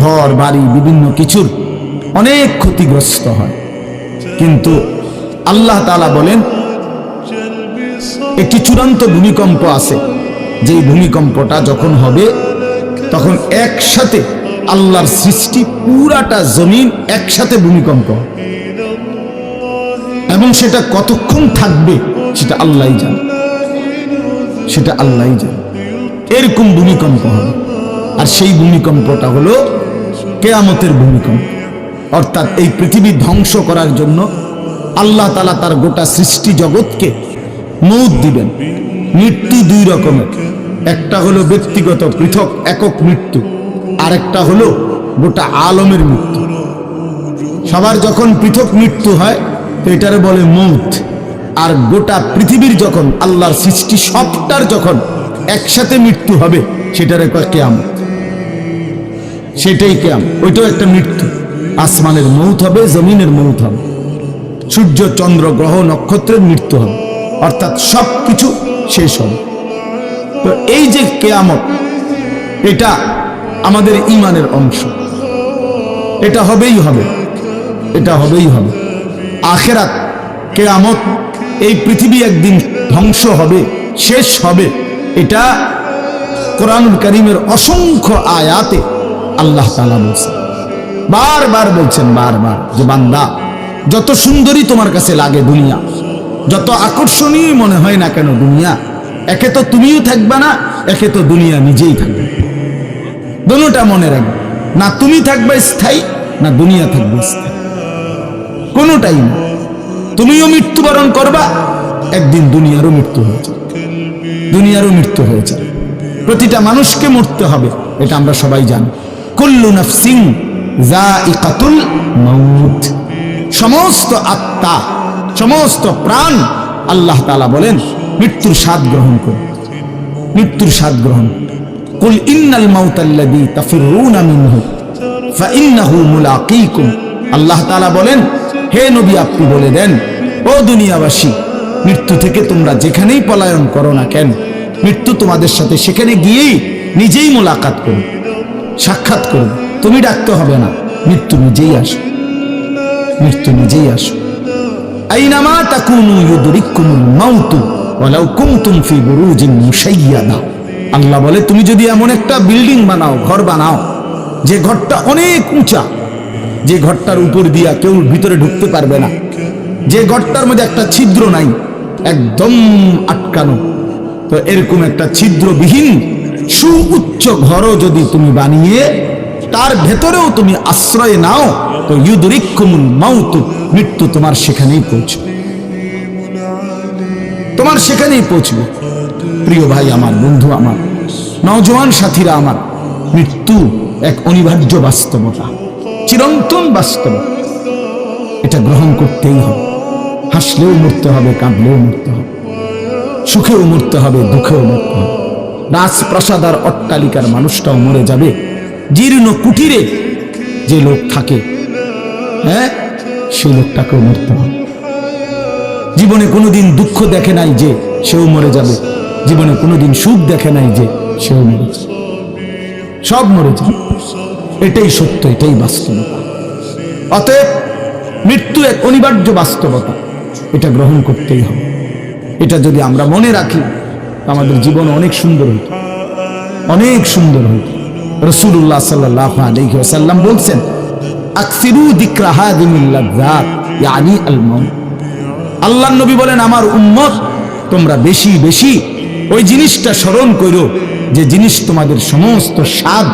ঘর বাড়ি বিভিন্ন কিছুর অনেক ক্ষতিগ্রস্ত হয়। কিন্তু আল্লাহ তাআলা বলেন একটি চূড়ান্ত ভূমিকম্প আছে, যে ভূমিকম্পটা যখন হবে তখন একসাথে আল্লাহর সৃষ্টি পুরাটা জমিন একসাথে ভূমিকম্প, এবং সেটা কতক্ষণ থাকবে সেটা আল্লাহই জানে, সেটা আল্লাহই জানে। এরকম ভূমিকম্প হবে, আর সেই ভূমিকম্পটা হলো কিয়ামতের ভূমিকম্প। অর্থাৎ এই পৃথিবী ধ্বংস করার জন্য আল্লাহ তাআলা তার গোটা সৃষ্টি জগৎকে মৌত দিবেন। মৃত্যু দুই রকমের, একটা হলো ব্যক্তিগত পৃথক একক মৃত্যু, আর একটা হলো গোটা আলমের মৃত্যু। সবার যখন পৃথক মৃত্যু হয় তো এটারে বলে মৌত, আর গোটা পৃথিবীর যখন আল্লাহর সৃষ্টি সবটার যখন একসাথে মৃত্যু হবে সেটারে কয় কিয়ামত। সেটাই কিয়ামত, ওইটাও একটা মৃত্যু। আসমানের মৌত হবে, জমিনের মৌত হবে, সূর্য চন্দ্র গ্রহ নক্ষত্রের মৃত্যু হবে, অর্থাৎ সবকিছু শেষ হবে। তো এই যে কিয়ামত, এটা আমাদের ঈমানের অংশ, এটা হবেই হবে, এটা হবেই হবে। আখিরাত, কিয়ামত, এই পৃথিবী একদিন ধ্বংস হবে, শেষ হবে, এটা কোরআনুল কারীমের অসংখ্য আয়াতে আল্লাহ তাআলা বলছেন, বারবার বলছেন, বারবার, যে বান্দা যত সুন্দরী তোমার কাছে লাগে দুনিয়া, যত আকর্ষণীয় মনে হয় না কেন দুনিয়া, একে তো তুমিও থাকবে না, একে তো দুনিয়া নিজেই থাকবে। দুটোটা মনে রাখবে, না তুমি থাকবে স্থায়ী, না দুনিয়া থাকবে স্থায়ী, কোনোটাই না। তুমিও মৃত্যুবরণ করবা, একদিন দুনিয়ারও মৃত্যু হয়েছে, দুনিয়ারও মৃত্যু হয়েছে। প্রতিটা মানুষকে মরতে হবে, এটা আমরা সবাই জানি। কুল্লু নাফসিন যায়িকাতুল মাউত, সমস্ত আত্মা, সমস্ত প্রাণ, আল্লাহ তাআলা বলেন মৃত্যুর স্বাদ গ্রহণ করে, মৃত্যুর স্বাদ গ্রহণ। কুল ইন্নাল মাউতাল্লাযী তাফিরুনা মিনহু ফাইন্নাহু মুলাকীকুম, আল্লাহ তাআলা বলেন হে নবী আপনি বলে দেন, ও দুনিয়াবাসী, মৃত্যু থেকে তোমরা যেখানেই পলায়ন করো না কেন, মৃত্যু তোমাদের সাথে সেখানে গিয়েই নিজেই মোলাকাত করবে, সাক্ষাৎ করবে। তুমি ডাকতে হবে না, মৃত্যু নিজেই আসে, মৃত্যু নিজেই আসে। আইনামা তাকুনু ইউদরিকুমুল মাউতু ওয়ালাউ কুনতুম ফি বুরুজিন মুশাইয়াদা, আল্লাহ বলে তুমি যদি এমন একটা বিল্ডিং বানাও, ঘর বানাও, যে ঘরটা অনেক উঁচা, যে ঘরটার উপর দিয়া কেউ ভিতরে ঢুকতে পারবে না, যে ঘরটার মধ্যে একটা ছিদ্র নাই, একদম আটকানো, তো এরকম একটা ছিদ্রবিহীন সুউচ্চ ঘরও যদি তুমি বানিয়ে তার ভেতরেও তুমি আশ্রয় নাও, তো ইউদরিকুমুল মাউতু, মৃত্যু তোমার সেখানেই পৌঁছবে, তোমার সেখানেই পৌঁছবে। প্রিয় ভাই আমার, বন্ধু আমার, নওজোয়ান সাথীরা আমার, মৃত্যু এক অনিবার্য বাস্তবতা, চিরন্তন বাস্তবতা, এটা গ্রহণ করতেই হবে। হাসলেও মরতে হবে, কাঁদলেও মরতে হবে, সুখেও মরতে হবে, দুঃখেও মরতে হবে। রাজপ্রাসাদ আর অট্টালিকার মানুষটাও মরে যাবে, জীর্ণ কুটিরে যে লোক থাকে, হ্যাঁ, সেই লোকটাকেও মরতে হবে। জীবনে কোনোদিন দুঃখ দেখে নাই যে, সেও মরে যাবে। জীবনে কোনোদিন সুখ দেখে নাই যে, সেও মরে যাবে, সব মরে যাবে। এটাই সত্য, এটাই বাস্তবতা। অতএব মৃত্যু এক অনিবার্য বাস্তবতা, এটা গ্রহণ করতেই হবে। এটা যদি আমরা মনে রাখি, আমাদের জীবন অনেক সুন্দর হইত, অনেক সুন্দর হইত। রাসূলুল্লাহ সাল্লাল্লাহু আলাইহি ওয়াসাল্লাম বলছেন, আকসিরু যিকরা হাযিহিল লাযযাত ইয়ানি আল মাউত, আল্লাহর নবী বলেন আমার উম্মত তোমরা বেশি বেশি ওই জিনিসটা স্মরণ করো, যে জিনিস তোমাদের সমস্ত স্বাদ,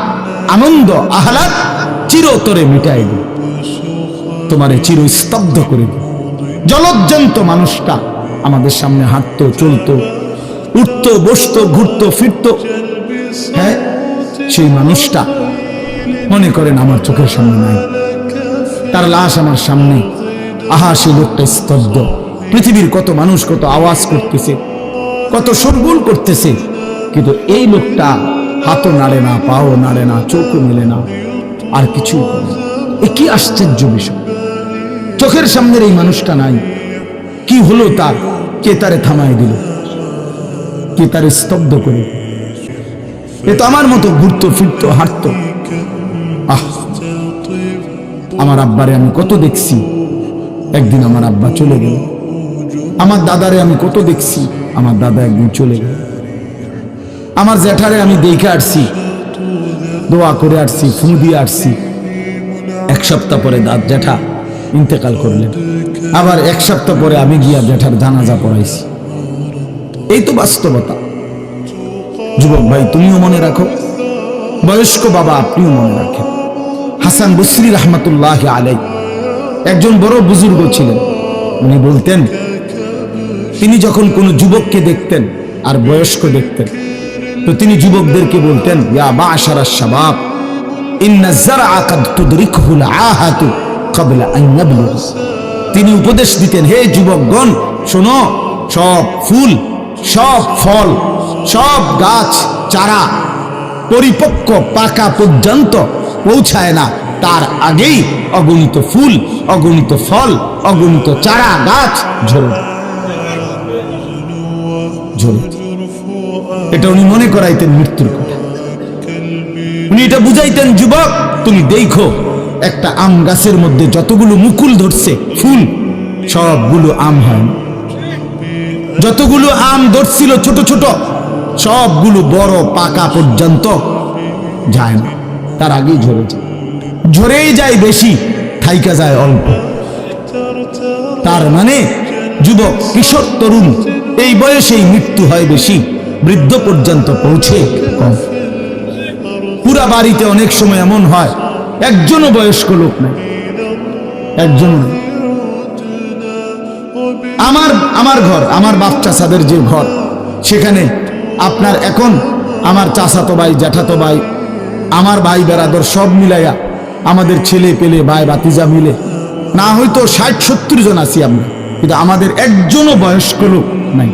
আনন্দ, আহ্লাদ চিরতরে মিটাই দিবে, তোমারে চিরস্তব্ধ করে দিবে। জলজ্জান্ত মানুষটা আমাদের সামনে হাঁটতো, চলতো, উঠতো, বসতো, ঘুরতো, ফিরতো, হ্যাঁ, সেই মানুষটা মনে করেন আমার চোখের সামনে নাই, তার লাশ আমার সামনে, আহা সেই লোকটা স্তব্ধ। পৃথিবীর কত মানুষ কত আওয়াজ করতেছে, কত শোরগোল করতেছে, কিন্তু এই লোকটা হাতও নাড়ে না, পাও নাড়ে না, চোখও মেলে না, আর কিছুই করে না। এ কি আশ্চর্য বিষয়! চোখের সামনের এই মানুষটা নাই, কি হলো তার? কে তারে থামায় দিল? কে তারে স্তব্ধ করে? এ তো আমার মতো ঘুরতো, ফিরতো, হাঁটতো। আহ, আমার আব্বারে আমি কত দেখছি, একদিন আমার আব্বা চলে গেল। আমার দাদারে আমি কত দেখছি, আমার দাদা একদিন চলে গেল। আমার জ্যাঠারে আমি দেখে আসছি, দোয়া করে আসছি, ফু দিয়ে আসছি। এক সপ্তাহ পরে জ্যাঠা ইন্তেকাল করলেন, আবার এক সপ্তাহ পরে আমি গিয়া জ্যাঠার জানাজা পড়াইছি। এই তো বাস্তবতা। যুবক ভাই, তুমিও মনে রাখো, বয়স্ক বাবা আপনিও মনে রাখেন। হাসান বসরি রহমতুল্লাহ আলাই একজন বড় বুজুর্গ ছিলেন। উনি বলতেন, তিনি যখন কোনো যুবককে দেখতেন আর বয়স্ক দেখতেন, তো তিনি যুবকদেরকে বলতেন, ইয়া মা'শারাশ শাবাব ইন্না যারআ কাদ তুদরিকুহুল আহাতু ক্বাবলা আন ইয়াবলুগ। তিনি উপদেশ দিতেন, হে যুবকগণ শোনো, সব ফুল, সব ফল, সব গাছ চারা পরিপক্ক পাকা পর্যন্ত পৌঁছায় না, তার আগেই অগণিত ফুল, অগণিত ফল, অগণিত চারা গাছ ঝরে ঝরে। এটা উনি মনে করাইতেন মৃত্যুর কথা। উনি এটা বুঝাইতেন, যুবক তুমি দেখো, একটা আম গাছের মধ্যে যতগুলো মুকুল ধরছে ফুল, সবগুলো আম হয় না। যতগুলো আম ধরছিল ছোট ছোট, সবগুলো বড় পাকা পর্যন্ত যায় না, তার আগেই ঝরে যায়। ঝরেই যায় বেশি, থাইকা যায় অল্প। তার মানে যুবক, কিশোর, তরুণ এই বয়সেই মৃত্যু হয় বেশি, বৃদ্ধ পর্যন্ত পৌঁছে কম। পুরা বাড়িতে অনেক সময় এমন হয় একজনও বয়স্ক লোক নাই, একজনও নেই। আমার ঘর, আমার বাপ চাচাদের যে ঘর, সেখানে আপনার এখন আমার চাচাতো ভাই, জ্যাঠাতো ভাই, আমার ভাই বেরাদর সব মিলাইয়া আমাদের ছেলে পেলে ভাই বাতিজা মিলে না হয়তো 60-70 জন আছি আমরা, কিন্তু আমাদের একজনও বয়স্ক লোক নাই।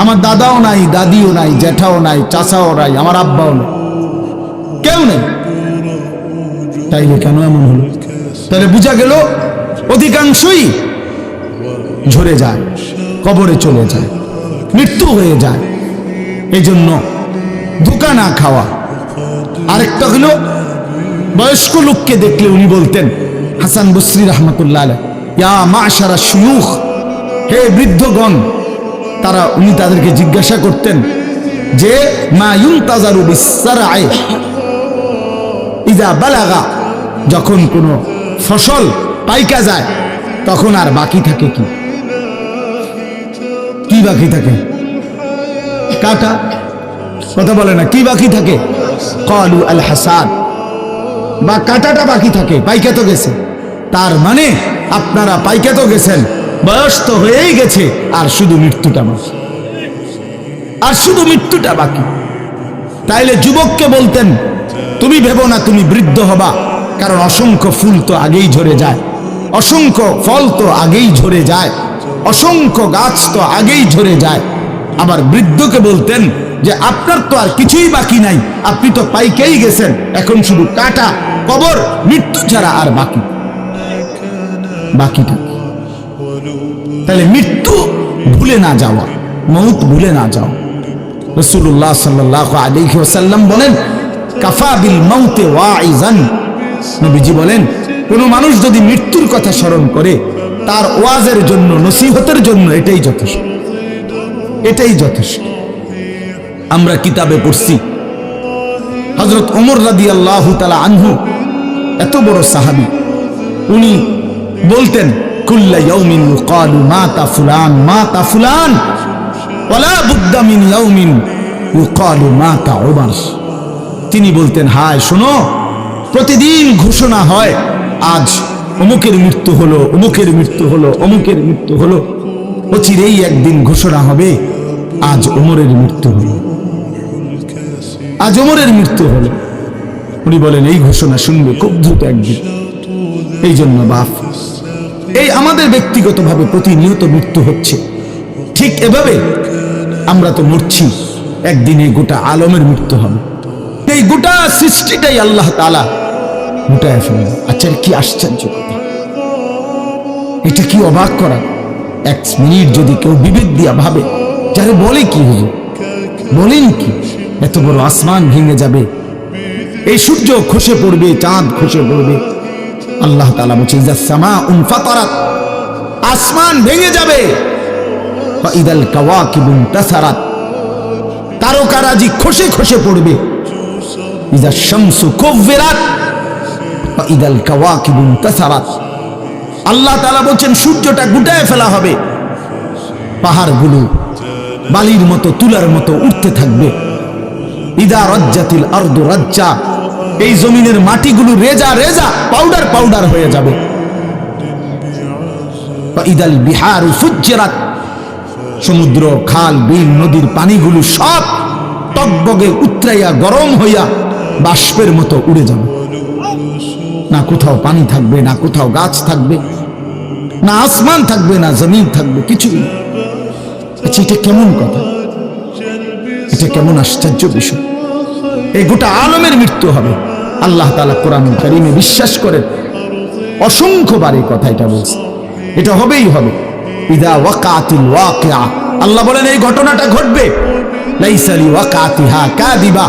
আমার দাদাও নাই, দাদিও নাই, জ্যাঠাও নাই, চাচাও নাই, আমার আব্বাও নাই, কেউ নেই। তাইলে কেন এমন হলো? তাহলে বোঝা গেল অধিকাংশই ঝরে যায়, কবরে চলে যায়, মৃত্যু হয়ে যায়। এই জন্য ধোঁকা না খাওয়া। আরেকটা হলো বয়স্ক লোককে দেখলে উনি বলতেন, হাসান বসরি রহমতুল্লাহ আলাইহি, ইয়া মাশারা শুয়ুখ, হে বৃদ্ধগণ। উনি তাদেরকে জিজ্ঞাসা করতেন যে মা ইউনতাজারু বিসসারআ ইযা বালাগা, যখন কোনো ফসল পাইকা যায় তখন আর বাকি থাকে কি? কি বাকি থাকে? কাটা। কথা বলে না, কি বাকি থাকে? ক্বালু আল হাসাদ, বা কাটাটা বাকি থাকে, পাইকা তো গেছে। তার মানে আপনারা পাইকা তো গেছেন, বয়স তো হয়েই গেছে, আর শুধু মৃত্যুটা বাকি, আর শুধু মৃত্যুটা বাকি। তাইলে যুবককে বলতেন, তুমি ভেবো না তুমি বৃদ্ধ হবা, কারণ অসংখ্য ফুল তো আগেই ঝরে যায়, অসংখ্য ফল তো আগেই ঝরে যায়, অসংখ্য গাছ তো আগেই ঝরে যায়। আবার বৃদ্ধকে বলতেন যে আপনার তো আর কিছুই বাকি নাই, আপনি তো পাইকেই গেছেন, এখন শুধু কাটা, কবর, মৃত্যু ছাড়া আর বাকিটা। তাহলে মৃত্যু ভুলে না যাওয়া, মউত ভুলে না যাওয়া। রাসূলুল্লাহ সাল্লাল্লাহু আলাইহি ওয়াসাল্লাম বলেন, কাফা বিল মাউতে ওয়াইজান, নবীজি বলেন কোন মানুষ যদি মৃত্যুর কথা স্মরণ করে তার ওয়াজের জন্য, নসিহতের জন্য এটাই যথেষ্ট, এটাই যথেষ্ট। আমরা কিতাবে পড়ছি হযরত ওমর রাদিয়াল্লাহু তাআলা আনহু, এত বড় সাহাবী, উনি বলতেন কুল্লা ইয়াউমিন ইউকালু মাতা ফুলান মাতা ফুলান ওয়ালা বুদ্দা মিন ইয়াউমিন ইউকালু মাতা ওমর। তিনি বলতেন, হায় শোনো, প্রতিদিন ঘোষণা হয় আজ অমুকের মৃত্যু হলো, অমুকের মৃত্যু হলো, অমুকের মৃত্যু হলো, অচিরেই একদিন ঘোষণা হবে আজ ওমরের মৃত্যু হলো, আজ ওমরের মৃত্যু হলো। উনি বলেন এই ঘোষণা শুনবে খুব দ্রুত একদিন। এই জন্য বাপ, এই আমাদের ব্যক্তিগতভাবে প্রতিনিয়ত মৃত্যু হচ্ছে, ঠিক এভাবে আমরা তো মরছি, একদিনে গোটা আলমের মৃত্যু হবে। এই গোটা সৃষ্টিটাই আল্লাহ তাআলা গোটায় ফেলবে। আচ্ছা, কি আশ্চর্য কথা, এটা কি অবাক করা। এক মিনিট যদি কেউ বিবেক দিয়া ভাবে, যারে বলে কি হুজুর, বলেন কি, এত বড় আসমান ভেঙে যাবে, এই সূর্য খসে পড়বে, চাঁদ খসে পড়বে। আল্লাহ তাআলা বলছে ইযা সামাউন ফাতারাত, আসমান ভেঙে যাবে, ওয়া ইদাল কাওয়াকিবু ইনতাসারাত, তারকারাজি খসে খসে পড়বে, ইযা শামসু কুব্বিরাত ওয়া ইদাল কাওয়াকিবু ইনতাসারাত। আল্লাহ তাআলা বলেন সূর্যটা গুটায় ফেলা হবে, পাহাড়গুলো বালির মতো, তুলার মতো উঠতে থাকবে। ইদা রাজ্জাতিল আরদু রাজ্জা, এই জমিনের মাটিগুলো রেজা রেজা, পাউডার পাউডার হয়ে যাবে। ইদাল বিহারু ফুজ্জিরাত, সমুদ্র, খাল, বিল, নদীর পানিগুলো সব টকবগে উতরাইয়া গরম হইয়া বাষ্পের মতো উড়ে যাবে। না কোথাও পানি থাকবে, না কোথাও গাছ থাকবে, না আসমান থাকবে, না জমিন থাকবে, কিছুই না। আচ্ছা, এটা কেমন কথা, এটা কেমন আশ্চর্য বিষয়। এই গোটা আলমের মৃত্যু হবে। আল্লাহ তাআলা কোরআন কারীমে বিশ্বাস করেন, অসংখ্যবার এই কথা এটা বলছে, এটা হবেই হবে। ইদা ওয়াকাতিল ওয়াকিআ, আল্লাহ বলেন এই ঘটনাটা ঘটবে। লাইসা লিওয়াকাতিহা কাযিবা,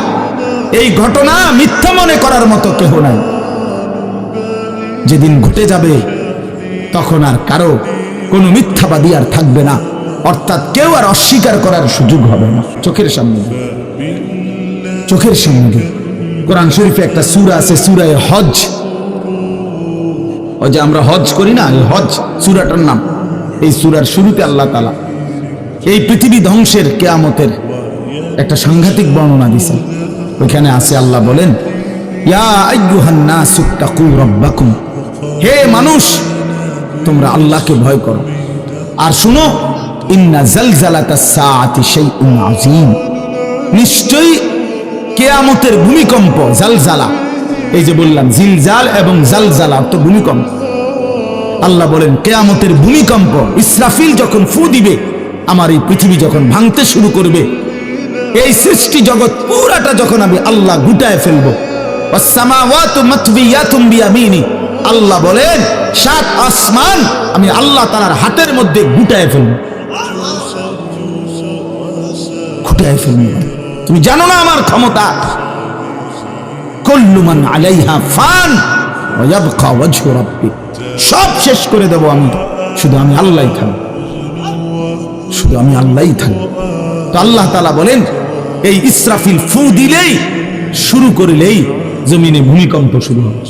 এই ঘটনা মিথ্যা মনে করার মতো কেহ নাই। যেদিন ঘটে যাবে তখন আর কারো কোনো মিথ্যাবাদী আর থাকবে না, অর্থাৎ কেউ আর অস্বীকার করার সুযোগ হবে না। চোখের সামনে, চোখের সামনে কোরআন শরীফে একটা সূরা আছে, সূরা হজ। ওই যে আমরা হজ করি না, এই হজ সূরাটার নাম। এই সূরার শুরুতে আল্লাহ তাআলা এই পৃথিবী ধ্বংসের, কিয়ামতের একটা সাংঘাতিক বর্ণনা দিয়েছেন। ওইখানে আছে, আল্লাহ বলেন ইয়া আইয়ুহান নাসু তাকু রাব্বাকুম, হে মানুষ তোমরা আল্লাহকে ভয় করো। আর শুনো, ইন্না জালজালাতাস সাআতি শাইউন আযীম, নিশ্চয়ই কিয়ামতের ভূমিকম্প, জালজালা, এই যে বললাম জিলজাল এবং জালজালা তো ভূমিকম্প। আল্লাহ বলেন কিয়ামতের ভূমিকম্প, ইসরাফিল যখন ফু দিবে, আমার এই পৃথিবী যখন ভাঙতে শুরু করবে, এই সৃষ্টি জগৎ পুরাটা যখন আমি আল্লাহ গুটায় ফেলবো, ওয়াস সামাওয়াতু মাতবিয়াতুম বিয়ামিনি, আল্লাহ বলেন 7 আসমান আমি আল্লাহ তাআলার হাতের মধ্যে গুটায় ফেলবো, গুটায় ফেলবো। তুমি জানো না আমার ক্ষমতা। কুল্লু মান আলাইহা ফান ওয়া ইয়াবকা ওয়াজহু রাব্বিক, সব শেষ করে দেব আমি, শুধু আমি আল্লাহই থাকব, শুধু আমি আল্লাহই থাকব। তো আল্লাহ তাআলা বলেন এই ইসরাফিল ফু দিলেই, শুরু করলেই জমিনে ভূমিকম্প শুরু হবে।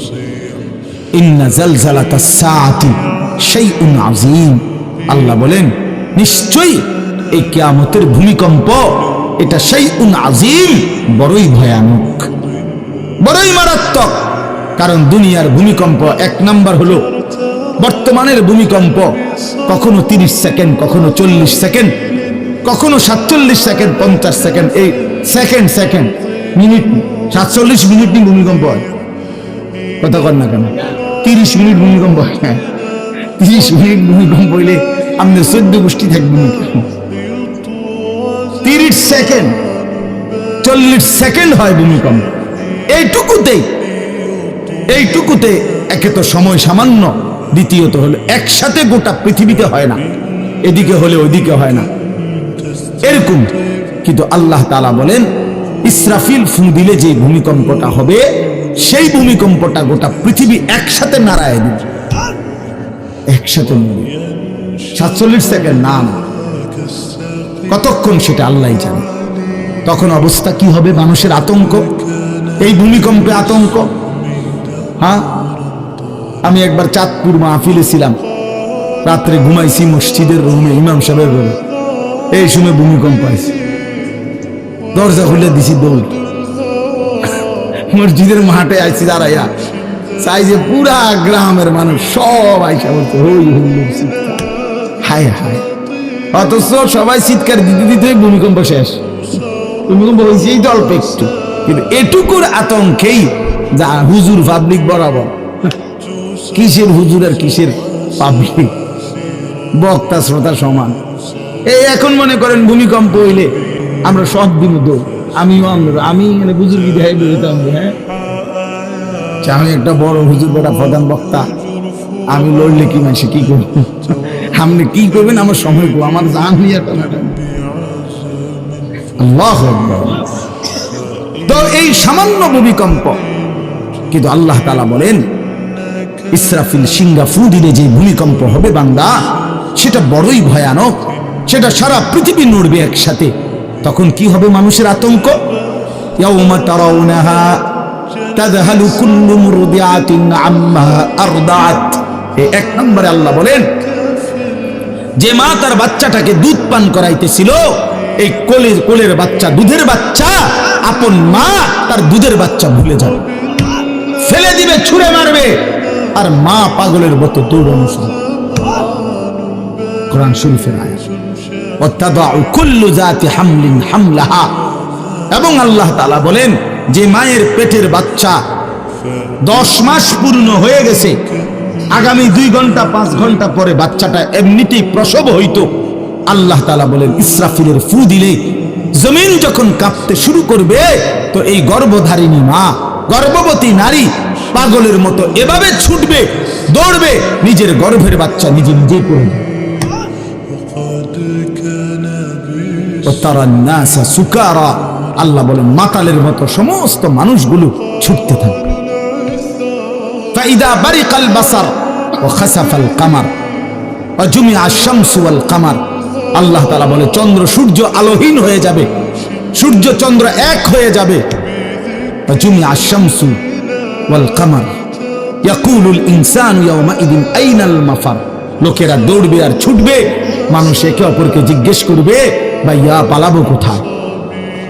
ইন্না জালজালাতাস সাআতি শাইউন আযীম, আল্লাহ বলেন নিশ্চয়ই এই কিয়ামতের ভূমিকম্প এটা শাইউন আযীম, বড়ই ভয়ানক, বড়ই মারাত্মক। কারণ দুনিয়ার ভূমিকম্প এক নাম্বার হলো বর্তমানের ভূমিকম্প, কখনো 30 সেকেন্ড, কখনো 40 সেকেন্ড, কখনো 47 সেকেন্ড, 50 সেকেন্ড, এই সেকেন্ড মিনিট, 47 মিনিট নিয়ে ভূমিকম্প হয়। কথা কর না কেন? 30 মিনিট ভূমিকম্প হয়, 30 মিনিট ভূমিকম্প হইলে আমাদের 14 গোষ্ঠী থাকবে না। 30 সেকেন্ড, 40 সেকেন্ড হয় ভূমিকম্প। এইটুকুতে একে তো সময় সামান্য, দ্বিতীয়ত হলো একসাথে গোটা পৃথিবীতে হয় না, এদিকে হলে ওইদিকে হয় না এরকম। কিন্তু আল্লাহ তাআলা বলেন ইসরাফিল ফু দিলে যে ভূমিকম্পটা হবে, সেই ভূমিকম্পটা গোটা পৃথিবী একসাথে নাড়ায় দিবে, একসাথে নড়বে। 47 সেকেন্ড না, কতক্ষণ সেটা আল্লাহই জানে। তখন অবস্থা কি হবে? মানুষের আতঙ্ক, এই ভূমিকম্পে আতঙ্ক। হ্যাঁ, আমি একবার চাঁদপুর মাহফিলে ছিলাম, রাত্রে ঘুমাইছি মসজিদের রুমে, ইমাম সাহেবের রুমে, এই শুনে ভূমিকম্প আছে, দরজা খুলে দিছি দৌড়, মসজিদের মাঠে আইছি দাঁড়াইয়া, চাই যে পুরা গ্রামের মানুষ সব আইসা বলছে হই হুল্লুম চিৎকার, হায় হায়, অথচ সবাই চিৎকার দিতে দিতে ভূমিকম্প শেষ। ভূমিকম্প হয়েছে এই তো অল্প একটু, কিন্তু এটুকুর আতঙ্কেই যা হুজুর পাবলিক বরাবর, কিসের হুজুর আর কিসের পাবলিক, বক্তা শ্রোতা সমান। এই এখন মনে করেন ভূমিকম্প হইলে আমরা সব দিন দৌড়, আমি এখানে বুজুর্গি দেখাই বেরোতাম, হ্যাঁ আমি একটা বড় হুজুর, বড় প্রধান বক্তা, আমি লড়লে কি মাসে কি করব, আপনি কি করবেন আমার সময় কো, আমার জান নিয়ে আল্লাহু আকবার। তো এই সামান্য ভূমিকম্প, কিন্তু আল্লাহ তাআলা বলেন ইসরাফিল সিংহা ফু দিলে যে ভূমিকম্প হবে বান্দা, সেটা বড়ই ভয়ানক, সেটা সারা পৃথিবী নড়বে একসাথে। তখন কি হবে? মানুষের আতঙ্ক। ইয়াউমা তারাউনাহা তাযহালু কুল্লু মুরদিআতিন আম্মা আরদাআত, এই এক নম্বরে আল্লাহ বলেন যে মা তার বাচ্চাটাকে দুধ পান করাইতেছিল, এই কোলের বাচ্চা, দুধের বাচ্চা, আপন মা তার দুধের বাচ্চা ভুলে যাবে, ফেলে দিবে, ছুঁড়ে মারবে, আর মা পাগলের মতো দৌড়ানো শুরু। কোরআন শরীফের আয়াত, ওয়াতাদাউ কুল্লু যাতি হামলিন হামলাহা। এবং আল্লাহ তাআলা বলেন যে মায়ের পেটের বাচ্চা 10 মাস পূর্ণ হয়ে গেছে, আগামী 2 ঘন্টা 5 ঘন্টা পরে বাচ্চাটা এমনিতেই প্রসব হইতো, আল্লাহ তাআলা বলেন ইসরাফিলের ফু দিলে জমিন যখন কাঁপতে শুরু করবে, তো এই গর্ভধারিণী মা, গর্ভবতী নারী পাগলের মতো এভাবে ছুটবে, দৌড়বে, নিজের গর্ভের বাচ্চা নিজে নিজেই পড়ে যাবে। সুকারা, আল্লাহ বলেন মাতালের মতো সমস্ত মানুষগুলো ছুটতে থাকবে। ফাইদা বারিকাল বাসার ওয়া খাসাফাল কামার ওয়া জুমিআ আশ-শামসু ওয়াল কামার, আল্লাহ তাআলা বলে চন্দ্র সূর্য আলোহীন হয়ে যাবে, সূর্য চন্দ্র এক হয়ে যাবে। ওয়া জুমিআ আশ-শামসু ওয়াল কামার ইয়াকুলুল ইনসানু ইয়াওমাইদিন আইনাল মাফার, লোকেরা দৌড়বে আর ছুটবে, মানুষ একে অপরকে জিজ্ঞেস করবে ভাইয়া পালাবো কোথায়,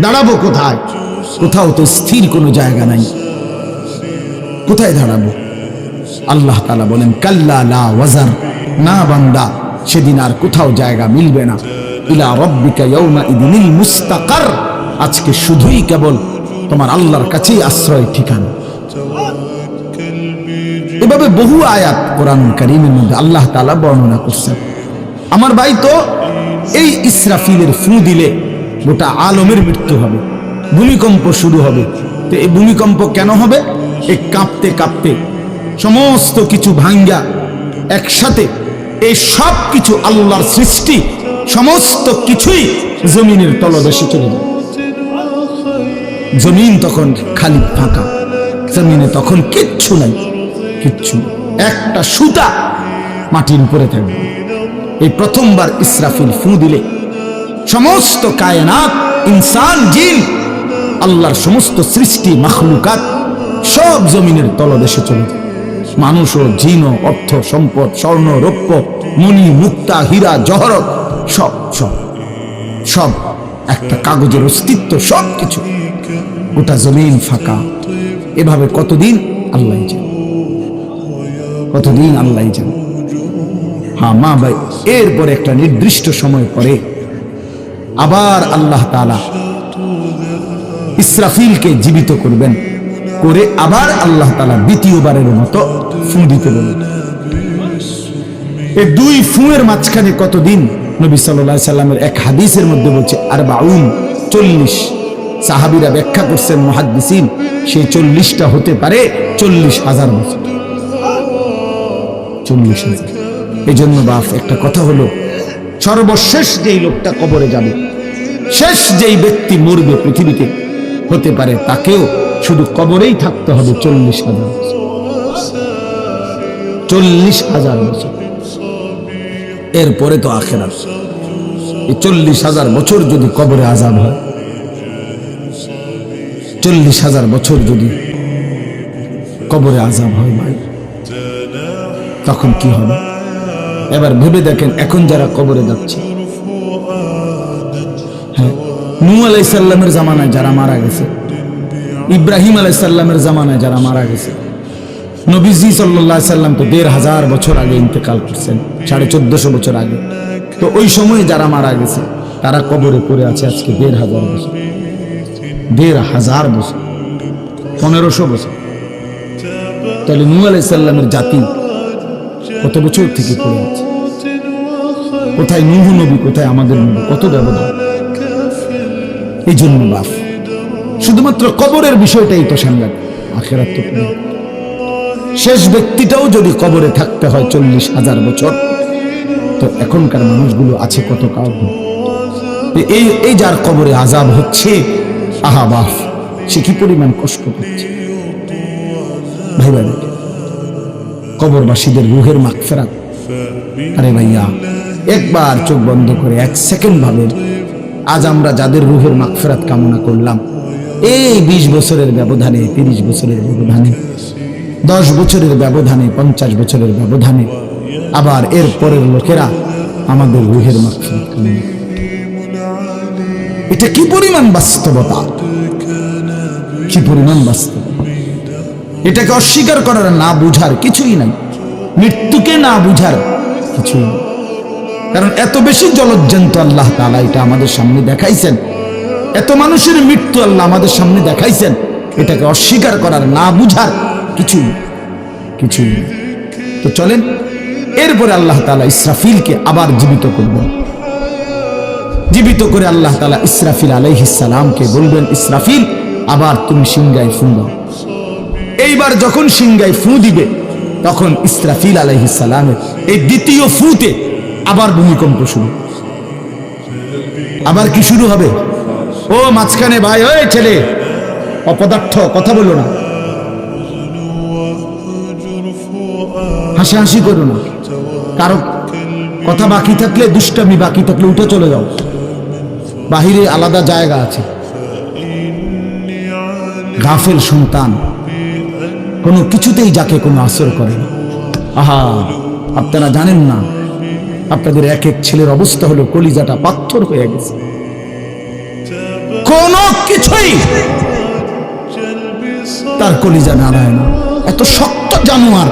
দাঁড়াবো কোথায়, কোথাও তো স্থির কোনো জায়গা নাই, কোথায় দাঁড়াবো? আল্লাহ তাআলা বলেন কাল্লা লা ওয়াজার, না বান্দা সেদিন আর কোথাও জায়গা মিলবে না। ইলা রাব্বিকা ইয়াউমা ইদিনিল মুস্তাকার, আজকে শুধুই কেবল তোমার আল্লাহর কাছেই আশ্রয় ঠিকানা। এভাবে বহু আয়াত কোরআনুল কারীমের মধ্যে আল্লাহ তাআলা বর্ণনা করছেন। আমার ভাই, তো এই ইসরাফিলের ফু দিলে গোটা আলমের মৃত্যু হবে, ভূমিকম্প শুরু হবে। তো এই ভূমিকম্প কেন হবে? এই কাঁপতে কাঁপতে সমস্ত কিছু ভাঙ্গা একসাথে, এই সব কিছু আল্লাহর সৃষ্টি, সমস্ত কিছুই জমিনের তলদেশে চলে যায়। জমিন তখন খালি ফাঁকা, জমিনে তখন কিচ্ছু নাই, কিচ্ছু, একটা সুতা মাটির উপরে থাকবে। এই প্রথমবার ইসরাফিল ফু দিলে সমস্ত কায়নাত, ইনসান, জিন, আল্লাহর সমস্ত সৃষ্টি মাখলুকাত সব জমিনের তলদেশে চলে যায়। মানুষ ও জিন ও অর্থ সম্পদ, স্বর্ণ রৌপ্য, মণি মুক্তা, হীরা জহরত, সব সব সব একটা কাগজের অস্তিত্ব, সব কিছু, গোটা জমিন ফাঁকা। এভাবে কতদিন আল্লাহ জানে, কতদিন আল্লাহ জানে। হ্যাঁ মা ভাই, এরপরে একটা নির্দিষ্ট সময় পরে আবার আল্লাহ তাআলা ইসরাফিলকে জীবিত করবেন, করে আবার আল্লাহ তাআলা দ্বিতীয়বারের মতো ফু দিতে বলবেন। এই দুই ফুয়ের মাঝখানে কতদিন? নবী সাল্লাল্লাহু আলাইহি সাল্লামের এক হাদিসের মধ্যে বলছে 40। সাহাবীরা ব্যাখ্যা করছেন, মুহাদ্দিসিন, সেই 40টা হতে পারে 40,000 বছর। 40,000। এই জন্য বাপ একটা কথা হলো, সর্বশেষ যেই লোকটা কবরে যাবে, শেষ যেই ব্যক্তি মরবে পৃথিবীতে, হতে পারে তাকেও শুধু কবরেই থাকতে হবে 40,000 বছর। 40,000 বছর। এরপরে তো আখিরাত। এই 40,000 বছর যদি কবরে আযাব হয়, 40,000 বছর যদি কবরে আযাব হয় ভাই, তখন কি হবে? এবার ভেবে দেখেন, এখন যারা কবরে যাচ্ছে, হ্যাঁ, নূহ আলাইহিস সালামের জামানায় যারা মারা গেছে, ইব্রাহিম আলাইহিস সালামের জামানায় যারা মারা গেছে, নবীজি সাল্লাল্লাহু আলাইহি সাল্লাম তো 1,500 বছর আগে ইন্তেকাল করছেন, 1450 বছর আগে। তো ওই সময়ে যারা মারা গেছে তারা কবরে পড়ে আছে আজকে 1,500 বছর, 1,500 বছর, 1500 বছর। তাহলে নূহ আলাইহিস সালামের জাতি কত বছর থেকে পড়ে আছে? কোথায় নূহ নবী, কোথায় আমাদের নবী? কত ব্যবধান! এই জন্য বাপ, শুধুমাত্র কবরের বিষয়টাই তো সাংঘাতিক, আখিরাত তো শেষ ব্যক্তিটাও যদি কবরে থাকতে হয় 40,000 বছর, তো এখনকার মানুষগুলো আছে কত কাল। এই যার কবরে আযাব হচ্ছে, আহা বাপ, সে কি পরিমাণ কষ্ট করছে ভাই ভাই। কবরবাসীদের রুহের মাগফিরাত। আরে ভাইয়া, একবার চোখ বন্ধ করে 1 সেকেন্ড ভাবেন, আজ আমরা যাদের রুহের মাগফিরাত কামনা করলাম, এই 20 বছরের ব্যবধানে, 30 বছরের ব্যবধানে, 10 বছরের ব্যবধানে, 50 বছরের ব্যবধানে, আবার এর পরের লোকেরা আমাদের রুহের মাগফিরাত কামনা। এটা কি পরিমাণ বাস্তবতা, কি পরিমাণ বাস্তব! এটাকে অস্বীকার করার, না বুঝার কিছুই নাই, মৃত্যুকে না বুঝার কিছুই নেই। কারণ এত বেশি জলজ্জান্ত আল্লাহ তাআলা এটা আমাদের সামনে দেখাইছেন, এত মানুষের মৃত্যু আল্লাহ আমাদের সামনে দেখাইছেন, এটাকে অস্বীকার করার, না বুঝার কিছুই কিছুই নেই। তো চলেন, এরপরে আল্লাহ তাআলা ইসরাফিলকে আবার জীবিত করবেন। জীবিত করে আল্লাহ তাআলা ইসরাফিল আলাইহিস সালামকে বলবেন, ইসরাফিল, আবার তুমি সিংহায় ফু দাও। এইবার যখন সিংহায় ফু দিবে, তখন ইসরাফিল আলাইহিস সালামের এই দ্বিতীয় ফুতে আবার ভূমিকম্প শুরু। আবার কি শুরু হবে? ও মাঝখানে ভাই, ওই ছেলে অপদার্থ, কথা বলো না, হাসাহাসি করো না, কারো কথা বাকি থাকলে, দুষ্টামি বাকি থাকলে উঠে চলে যাও, বাহিরে আলাদা জায়গা আছে। গাফেল সন্তান কোনো কিছুতেই যাকে কোনো আসর করে না। আহা, আপনারা জানেন না, আপনাদের এক এক ছেলের অবস্থা হলো কলিজাটা পাথর হয়ে গেছে, কোনো কিছুই তার কলিজা নাড়ায় না। এত শক্ত জানোয়ার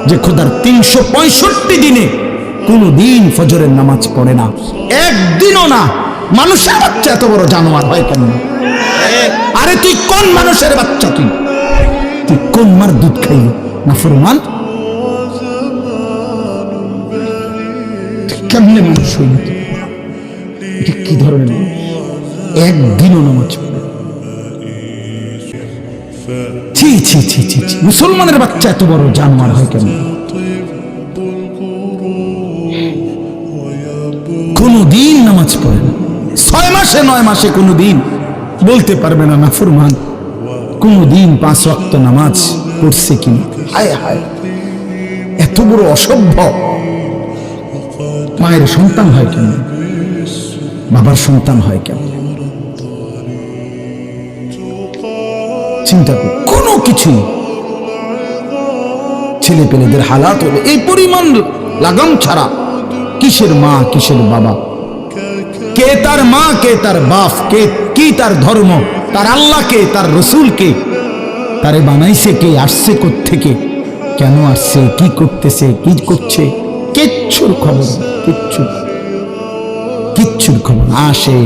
যে খোদার 365 দিনে কোনদিন ফজরের নামাজ পড়ে না, একদিনও না। মানুষের বাচ্চা এত বড় জানোয়ার হয় কেন? আরে তুই কোন মানুষের বাচ্চা? তুই কোন মার দুধ খাইলি? নাফরমান। কেমনে মানুষ হইল? এটা কি ধরনের মানুষ? একদিনও নামাজ পড়ে? ছি ছি ছি ছি ছি। মুসলমানের বাচ্চা এত বড় জানোয়ার হয় কেন? কোনদিন নামাজ পড়ে না, 6 মাসে 9 মাসে কোনদিন বলতে পারবে না নাফরমান। কোনদিন 5 ওয়াক্ত নামাজ পড়ছে কিনা? হায় হায়, এত বড় অসভ্য। মায়ের সন্তান হয় কেন? বাবার সন্তান হয় কেন? চিন্তা কর। কোনো কিছু ছেলে পেলেদের হালাত হলো এই পরিমাণ লাগাম ছাড়া। কিসের মা কিসের বাবা, কে তার মা কে তার বাপ, কে কি তার ধর্ম, তার আল্লাহ কে, তার রসুল কে, তারে বানাইছে কে, আসছে কোত্থেকে, কেন আসছে, কি করতেছে, কি করছে, কিচ্ছুর খবর, কিচ্ছুর খবর। আসে,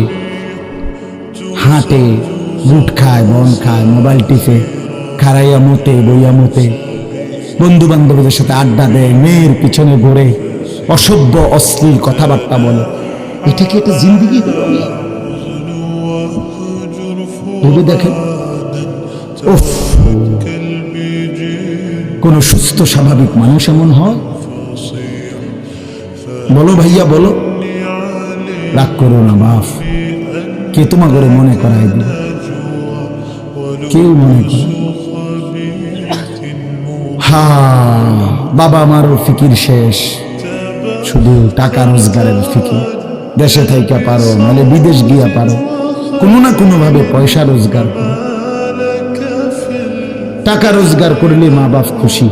হাঁটে, বুট খায়, বন খায়, মোবাইল টিপে, খারাইয়া মতে, বইয়া মতে, বন্ধু বান্ধবদের সাথে আড্ডা দেয়, মেয়ের পিছনে ঘুরে, অসভ্য অশ্লীল কথাবার্তা বলে। এটা কি একটা জিন্দেগি হলো? ভেবে দেখেন। উফ, কোন সুস্থ স্বাভাবিক মানুষ এমন হয়? বলো ভাইয়া, বলো। রাগ করো না বাপ, কে তোমার করে মনে করাই দিল? কেউ মনে করে? হা, বাবা আমারও ফিকির শেষ, শুধু টাকা রোজগারের ফিকির। দেশে থাইকা পারো, নাহলে বিদেশ গিয়া পারো, কোনো না কোনো ভাবে পয়সা রোজগার করো। টাকা রোজগার করলে মা বাপ খুশি,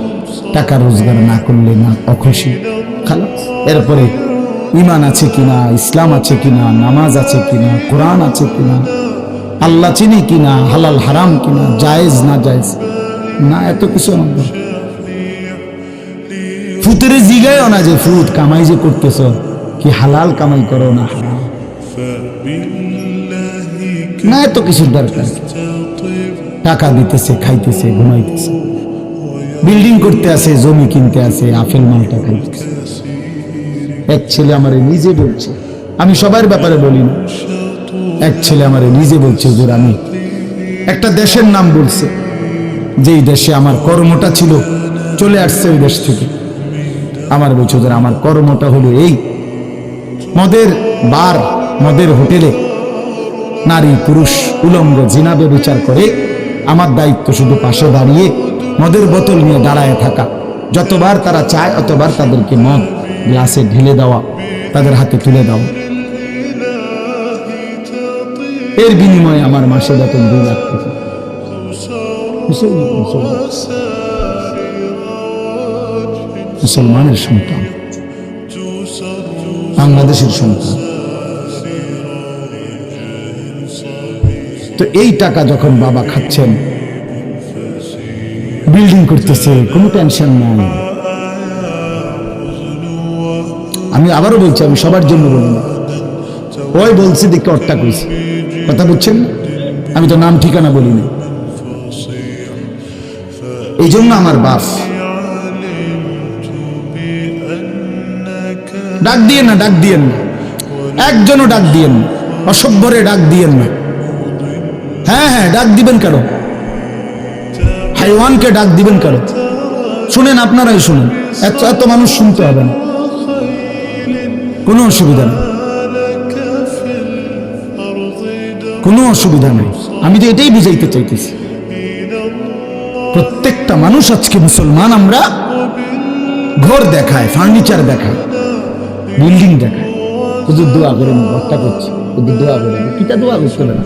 টাকা রোজগার না করলে মা অখুশি। খালাস। এরপরে ঈমান আছে কিনা, ইসলাম আছে কিনা, নামাজ আছে কিনা, কোরআন আছে কিনা, আল্লাহ চিনি কিনা, হালাল হারাম কিনা, জায়েজ না জায়েজ না, এত কিছু আমাদের ফুতের জিগায় না যে ফুট কামাই যে করতেছ, কি হালাল কামাই করো না হারাম না, এত কিছুর দরকার। টাকা দিতেছে, খাইতেছে, ঘুমাইতেছে, বিল্ডিং করতে আসে, জমি কিনতে আসে, আপেল মালটা খাইতেছে। এক ছেলে আমারে নিজে বলছে, আমি সবার ব্যাপারে বলি না, এক ছেলে আমারে নিজে বলছে, হুজুর আমি একটা দেশের নাম বলছে, যেই দেশে আমার কর্মটা ছিল, চলে আসছে ওই দেশ থেকে। আমার বলছে, হুজুর আমার কর্মটা হলো এই, মদের বার, মদের হোটেলে নারী পুরুষ উলঙ্গ জিনাবে বিচার করে, আমার দায়িত্ব শুধু পাশে দাঁড়িয়ে মদের বোতল নিয়ে দাঁড়ায় থাকা, যতবার তারা চায় অতবার তাদেরকে মদ গ্লাসে ঢেলে দেওয়া, তাদের হাতে তুলে দেওয়া। এর বিনিময়ে আমার মাসে বেতন 2 লাখ টাকা। মুসলমানের সন্তান, বাংলাদেশের সন্তান। তো এই টাকা যখন বাবা খাচ্ছেন, বিল্ডিং করতেছে, কোনো টেনশন নাই। আমি আবারও বলছি, আমি সবার জন্য বলি না, ওই বলছি দেখে অট্টা কইছি, কথা বুঝছেন? আমি তো নাম ঠিকানা বলি না। এই জন্য আমার বাপ, ডাক দিয়েন না, ডাক দিয়েন না, একজনও ডাক দিয়েন না, অসভ্যরে ডাক দিয়েন না। হ্যাঁ হ্যাঁ, ডাক দিবেন কেন? হাইওয়ানকে ডাক দিবেন কেন? শুনেন, আপনারাই শুনেন, এত মানুষ শুনতে হবে না, কোনো অসুবিধা নেই, কোনো অসুবিধা নেই। আমি তো এটাই বুঝাইতে চাইতেছি, প্রত্যেকটা মানুষ আজকে মুসলমান। আমরা ঘর দেখায়, ফার্নিচার দেখায়, বিল্ডিং দেখায়, হুজুর দোয়া করেন, ঘরটা করছি, হুজুর দোয়া করেন। কিতা দোয়া করতে হবে না,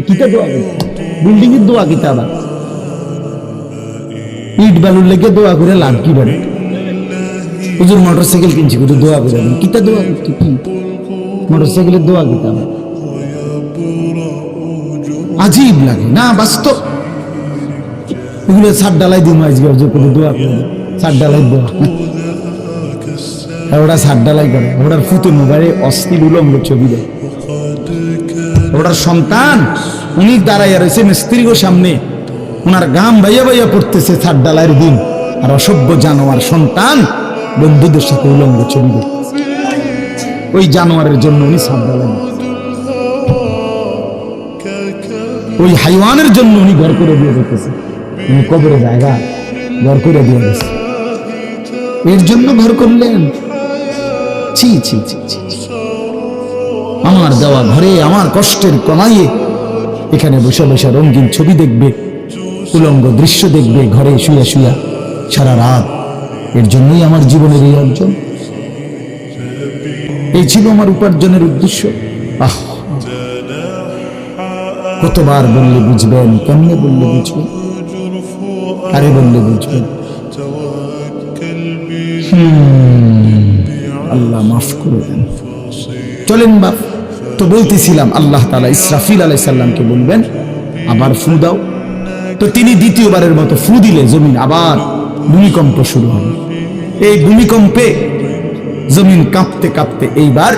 কিতা দোয়া করতে, বিল্ডিং এর দোয়া কিতা, আবার ইট বালুর লেগে দোয়া করে লাভ কি বেড়ে? হুজুর মোটরসাইকেল কিনছি, হুজুর দোয়া করে দেন। কিতা দোয়া করতে, কি মোটরসাইকেলের দোয়া কিতা? আজীব লাগে না? বাস্তব এগুলো ছাদ ডালাই দিন আজকে, দোয়া করে দেন, ছাদ ডালাই দোয়া। ওরা সাড্ডালাই করে, ওটার ফুতে মোবাইলে অস্থির উলঙ্গ ছবি দেয়। ওটার সন্তান উনি দাঁড়াইয়া রয়েছে মিস্ত্রির সামনে, ওনার গাম ভাইয়া ভাইয়া পড়তেছে সাড্ডালাইয়ের দিন, আর অসভ্য জানোয়ার সন্তান বন্ধুদের সাথে উলঙ্গ ছবি দেয়। ওই জানোয়ারের জন্য উনি সাড্ডালাই, ওই হাইওয়ানের জন্য উনি ঘর করে দিয়ে যেতেছে, উনি কবরে জায়গা ঘর করে দিয়ে গেছে, এর জন্য ঘর করলেন। ছি ছি ছি ছি, আমার দেওয়া ঘরে আমার কষ্টের কমাইয়ে এখানে বসে বসে রঙিন ছবি দেখবে, উলঙ্গ দৃশ্য দেখবে ঘরে শুয়া শুয়া সারা রাত। এর জন্যই আমার জীবনের এই অর্জন, এই ছিল আমার উপার্জনের উদ্দেশ্য। আহ, কতবার বললে বুঝবেন, কেমনে বললে বুঝবেন, আরে বললে বুঝবেন। আল্লাহ মাফ করে দেন। চলেন বাপ, তো বলতেছিলাম আল্লাহ তাআলা ইসরাফিল আলাইহিস সালামকে বলবেন আবার ফু দাও। তো তিনি দ্বিতীয়বারের মতো ফু দিলে জমিন আবার ভূমিকম্প শুরু হবে। এই ভূমিকম্পে জমিন কাঁপতে কাঁপতে এইবার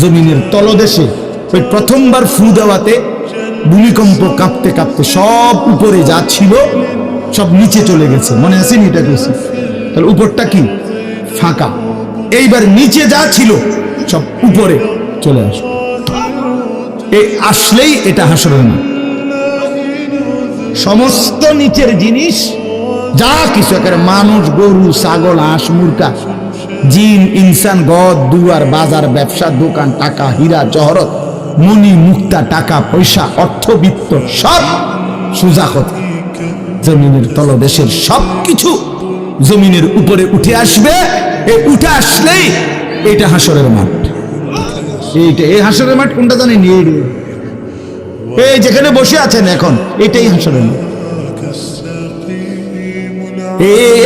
জমিনের তলদেশে ওই প্রথমবার ফু দেওয়াতে ভূমিকম্প কাঁপতে কাঁপতে সব উপরে যা ছিল সব নিচে চলে গেছে। মনে আছে নি এটা গেছে? তাহলে উপরটা কি ফাঁকা, এইবার নিচে যা ছিল সব উপরে চলে আসবে। এই আসলেই এটা হাসরের মাঠ। সমস্ত নিচের জিনিস যা কিছু একেবারে মানুষ, গরু, ছাগল, হাঁস, মুরগা, জিন, ইনসান, গদ, দুয়ার, বাজার, ব্যবসা, দোকান, টাকা, হীরা, জহরত, মণি, মুক্তা, টাকা পয়সা, অর্থবিত্ত সব সোজা কথা জমিনের তলদেশের সবকিছু জমিনের উপরে উঠে আসবে। এই উঠে আসলেই এটা হাসরের মাঠ। এইটা এই হাসরের মাঠ কোনটা জানেন? এই যেখানে বসে আছেন এখন এটাই হাসরের মাঠ।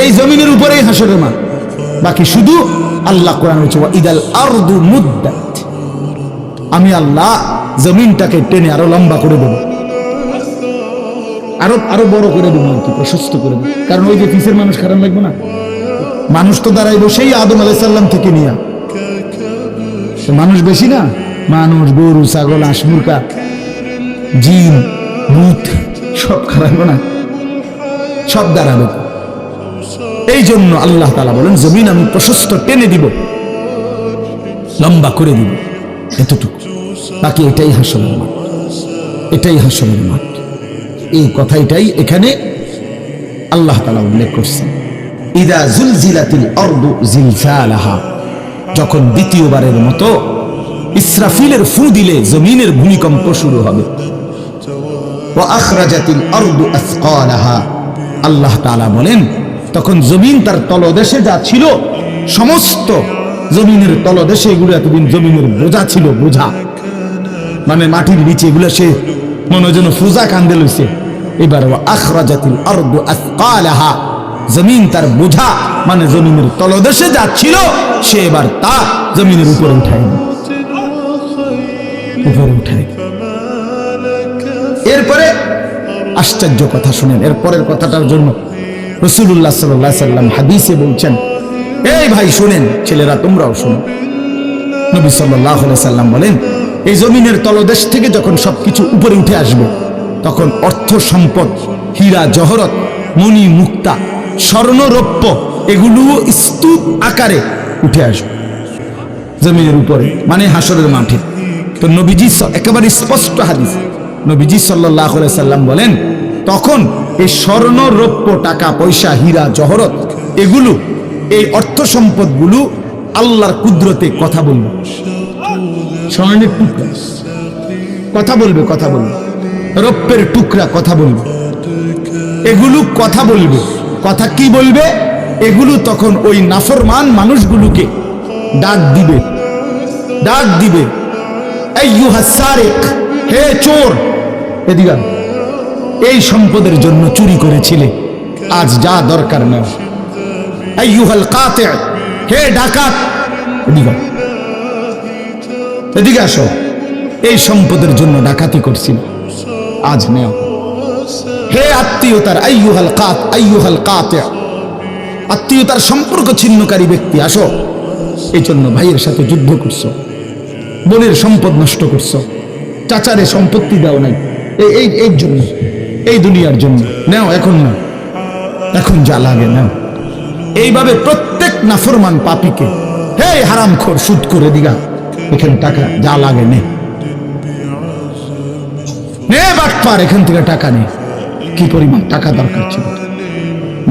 এই জমিনের উপরেই হাসরের মাঠ। বাকি শুধু আল্লাহ কোরআন বলছে ইদাল আরদু মুদ্দাত, আমি আল্লাহ জমিনটাকে টেনে আরো লম্বা করে দেব, আরো বড় করে দেবো, আর কি প্রশস্ত করে দেবো। কারণ ওই যে পিসের মানুষ খারাপ লাগবে না, মানুষ তো দাঁড়াইবো সেই আদম আলাইহিস সালাম থেকে নিয়ে। মানুষ বেশি না, মানুষ, গরু, ছাগল, হাঁস, মুরগা, জিন, ভূত সব খারাপ না, সব দাঁড়াবে। এই জন্য আল্লাহ তাআলা বলেন জমিন আমি প্রশস্ত টেনে দিব, লম্বা করে দিব, এতটুকু। বাকি এটাই হাসরের মাঠ, এটাই হাসরের মাঠ। এই কথাটাই এখানে আল্লাহ তাআলা উল্লেখ করছেন। ইদা জুলজিলাতিল আরদু জিলজালাহা, যখন দ্বিতীয়বারের মতো ইসরাফিলের ফু দিলে জমিনের ভূমিকম্প শুরু হবে। ওয়া আখরাজাতিল আরদু আসকালাহা, আল্লাহ তাআলা বলেন তখন জমিন তার তলদেশে যা ছিল সমস্ত জমিনের তলদেশে, এগুলো এতদিন জমিনের বোঝা ছিল, বোঝা মানে মাটির নিচে, এগুলো সে মনে যেন ফুজা কান্দে লইছে। এবার ওয়া আখরাজাতিল আরদু আসকালাহা, জমিন তার বোঝা মানে জমিনের তলদেশে যা ছিল সে এবার তা জমিনের উপরে উঠায়, উপরে উঠায়। এরপরে আশ্চর্য কথা শুনেন, এরপরের কথাটার জন্য রাসূলুল্লাহ সাল্লাল্লাহু আলাইহি সাল্লাম হাদিসে বলছেন, এই ভাই শুনেন, ছেলেরা তোমরাও শোনো। নবী সাল্লাল্লাহু আলাইহি সাল্লাম বলেন এই জমিনের তলদেশ থেকে যখন সবকিছু উপরে উঠে আসবে তখন অর্থ সম্পদ, হীরা জহরত, মণি মুক্তা, স্বর্ণ রৌপ্য এগুলো স্তূপ আকারে উঠে আসবে জমিনের উপরে, মানে হাসরের মাঠে। তো নবীজি একেবারে স্পষ্ট হাদিস, নবীজি সাল্লাল্লাহু আলাইহি সাল্লাম বলেন তখন এই স্বর্ণ রৌপ্য, টাকা পয়সা, হীরা জহরত এগুলো, এই অর্থ সম্পদগুলো আল্লাহর কুদরতে কথা বলবে। স্বর্ণের টুকরা কথা বলবে, কথা বলবে, রৌপ্যের টুকরা কথা বলবে, এগুলো কথা বলবে। কথা কি বলবে? এগুলো তখন ওই নাফরমান মানুষগুলোকে ডাক দিবে, ডাক দিবে, আইয়ুহাস সারিক, হে চোর, এদিকে এই সম্পদের জন্য চুরি করেছিলে, আজ যা দরকার নাও। আইয়ুহাল কাতি, হে ডাকাত, এদিকে এদিকে আসো, এই সম্পদের জন্য ডাকাতি করছিল, আজ নেও। হে আত্মীয়তার, আইয়ুহাল কাত, আইয়ুহাল কাতি, আত্মীয়তার সম্পর্ক ছিন্নকারী ব্যক্তি আসো, এই জন্য ভাইয়ের সাথে যুদ্ধ করছো, বোনের সম্পদ নষ্ট করছো, চাচারে সম্পত্তি দাও নাই, এই জন্য, এই দুনিয়ার জন্য নাও, এখন না, এখন যা লাগে নাও। এইভাবে প্রত্যেক নাফরমান পাপীকে, হে হারামখোর সুদ করে দিগা, এখানে টাকা যা লাগে নে, নে বাটপার, এখান থেকে টাকা নে, কি পরিমাণ টাকা দরকার ছিল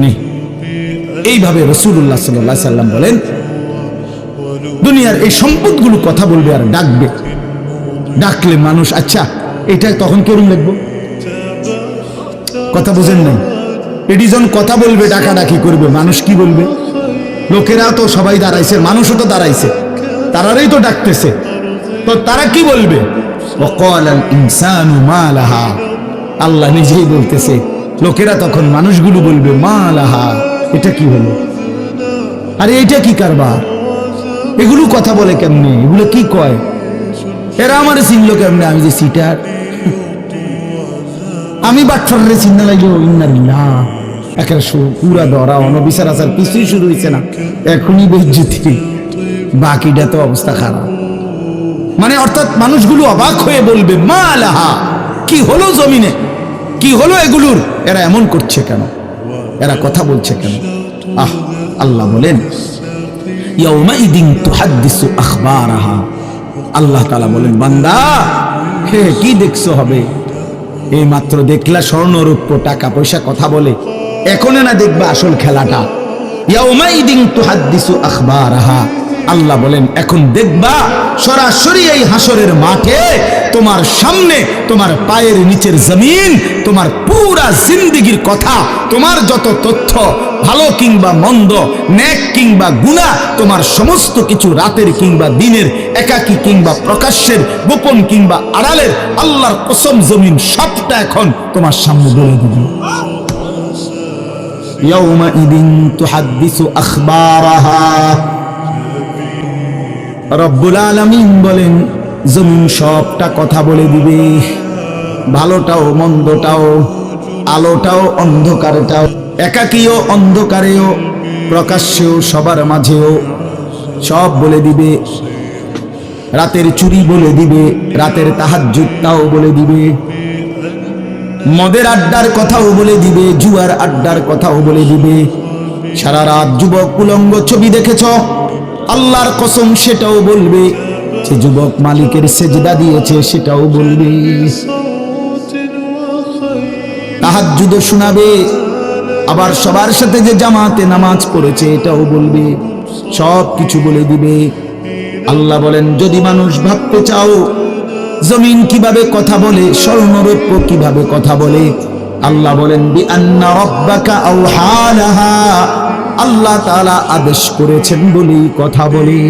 নে। এইভাবে রাসূলুল্লাহ সাল্লাল্লাহু আলাইহি সাল্লাম বলেন, দুনিয়ার এই সম্পদগুলো কথা বলবে আর ডাকবে, ডাকলে মানুষ, আচ্ছা এটা তখন কেরম লাগবো, কথা বুঝেন নাই? এটি যখন কথা বলবে, ডাকাডাকি করবে, মানুষ কি বলবে? লোকেরা তো সবাই দাঁড়াইছে, মানুষও তো দাঁড়াইছে, তারাই তো ডাকতেছে, তো তারা কি বলবে? ওয়াকালাল ইনসানু মা লাহা, আল্লাহ নিজেই বলতেছে, লোকেরা তখন মানুষগুলো বলবে মা লাহা, এটা কি হলো, আরে এটা কি কারবার, এগুলো কথা বলে কেমনে, এগুলো কি কয়, এরা আমারে চিনলো কেমনে, আমি যে সিটার, আমি বাটফারে চিন্তা লাগলো, ইন্নালিল্লাহ, একেবারে পুরা ধরা অনবিচার আচার কিছুই শুরু হয়েছে না, এখনই বেজ্জতি, বাকিটা তো অবস্থা খারাপ। মানে অর্থাৎ মানুষগুলো অবাক হয়ে বলবে মা লাহা, কি হলো জমিনে, কি হলো এগুলোর, এরা এমন করছে কেন, এরা কথা বলছে কেন? আল্লাহ বলেন ইয়াউমাইদিন তুহাদ্দিসু আখবারাহা, আল্লাহ তাআলা বলেন, বান্দা হে কি দেখছো হবে, এই মাত্র দেখলা স্বর্ণ রূপ্য টাকা পয়সা কথা বলে, এখন না দেখবা আসল খেলাটা। ইয়াউমাইদিন তুহাদ্দিসু আখবারাহা, আল্লাহ বলেন এখন দেখবা সরাসরি এই হাসরের মাঠে তোমার সামনে, তোমার পায়ের নিচের জমিন, তোমার পুরা জিন্দেগীর কথা, তোমার যত তথ্য, ভালো কিংবা মন্দ, নেক কিংবা গুনাহ, তোমার সমস্ত কিছু রাতের কিংবা দিনের, একাকী কিংবা প্রকাশ্যের, গোপন কিংবা আড়ালের, আল্লাহর কসম জমিন সবটা এখন তোমার সামনে বলে দিবে। ইয়াউমাইদিন তুহাদ্দিসু আখবারাহা, রব্বুল আলামিন বলেন জমিন সবটা কথা বলে দিবে, ভালোটাও মন্দটাও, আলোটাও অন্ধকারটাও, একাকীও অন্ধকারেও, প্রকাশ্যেও সবার মাঝেও, সব বলে দিবে। রাতের চুরি বলে দিবে, রাতের তাহাজ্জুদটাও বলে দিবে, মদের আড্ডার কথাও বলে দিবে, জুয়ার আড্ডার কথাও বলে দিবে। সারা রাত যুবক উলঙ্গ ছবি দেখেছ, আল্লাহর কসম সেটাও বলবে, যে যুবক মালিকের সেজদা দিয়েছে সেটাও বলবে, তাহাজ্জুদ শোনাবে, আবার সবার সাথে যে জামাতে নামাজ পড়েছে এটাও বলবে, সব কিছু বলে দিবে। আল্লাহ বলেন যদি মানুষ ভাবতে চাও জমিন কিভাবে কথা বলে, স্বর্ণরৌপ্য কিভাবে কথা বলে, আল্লাহ বলেন বিআন্না রাব্বাকা আওহা লাহা, আল্লাহ তাআলা আদেশ করেছেন বলেই কথা বলে।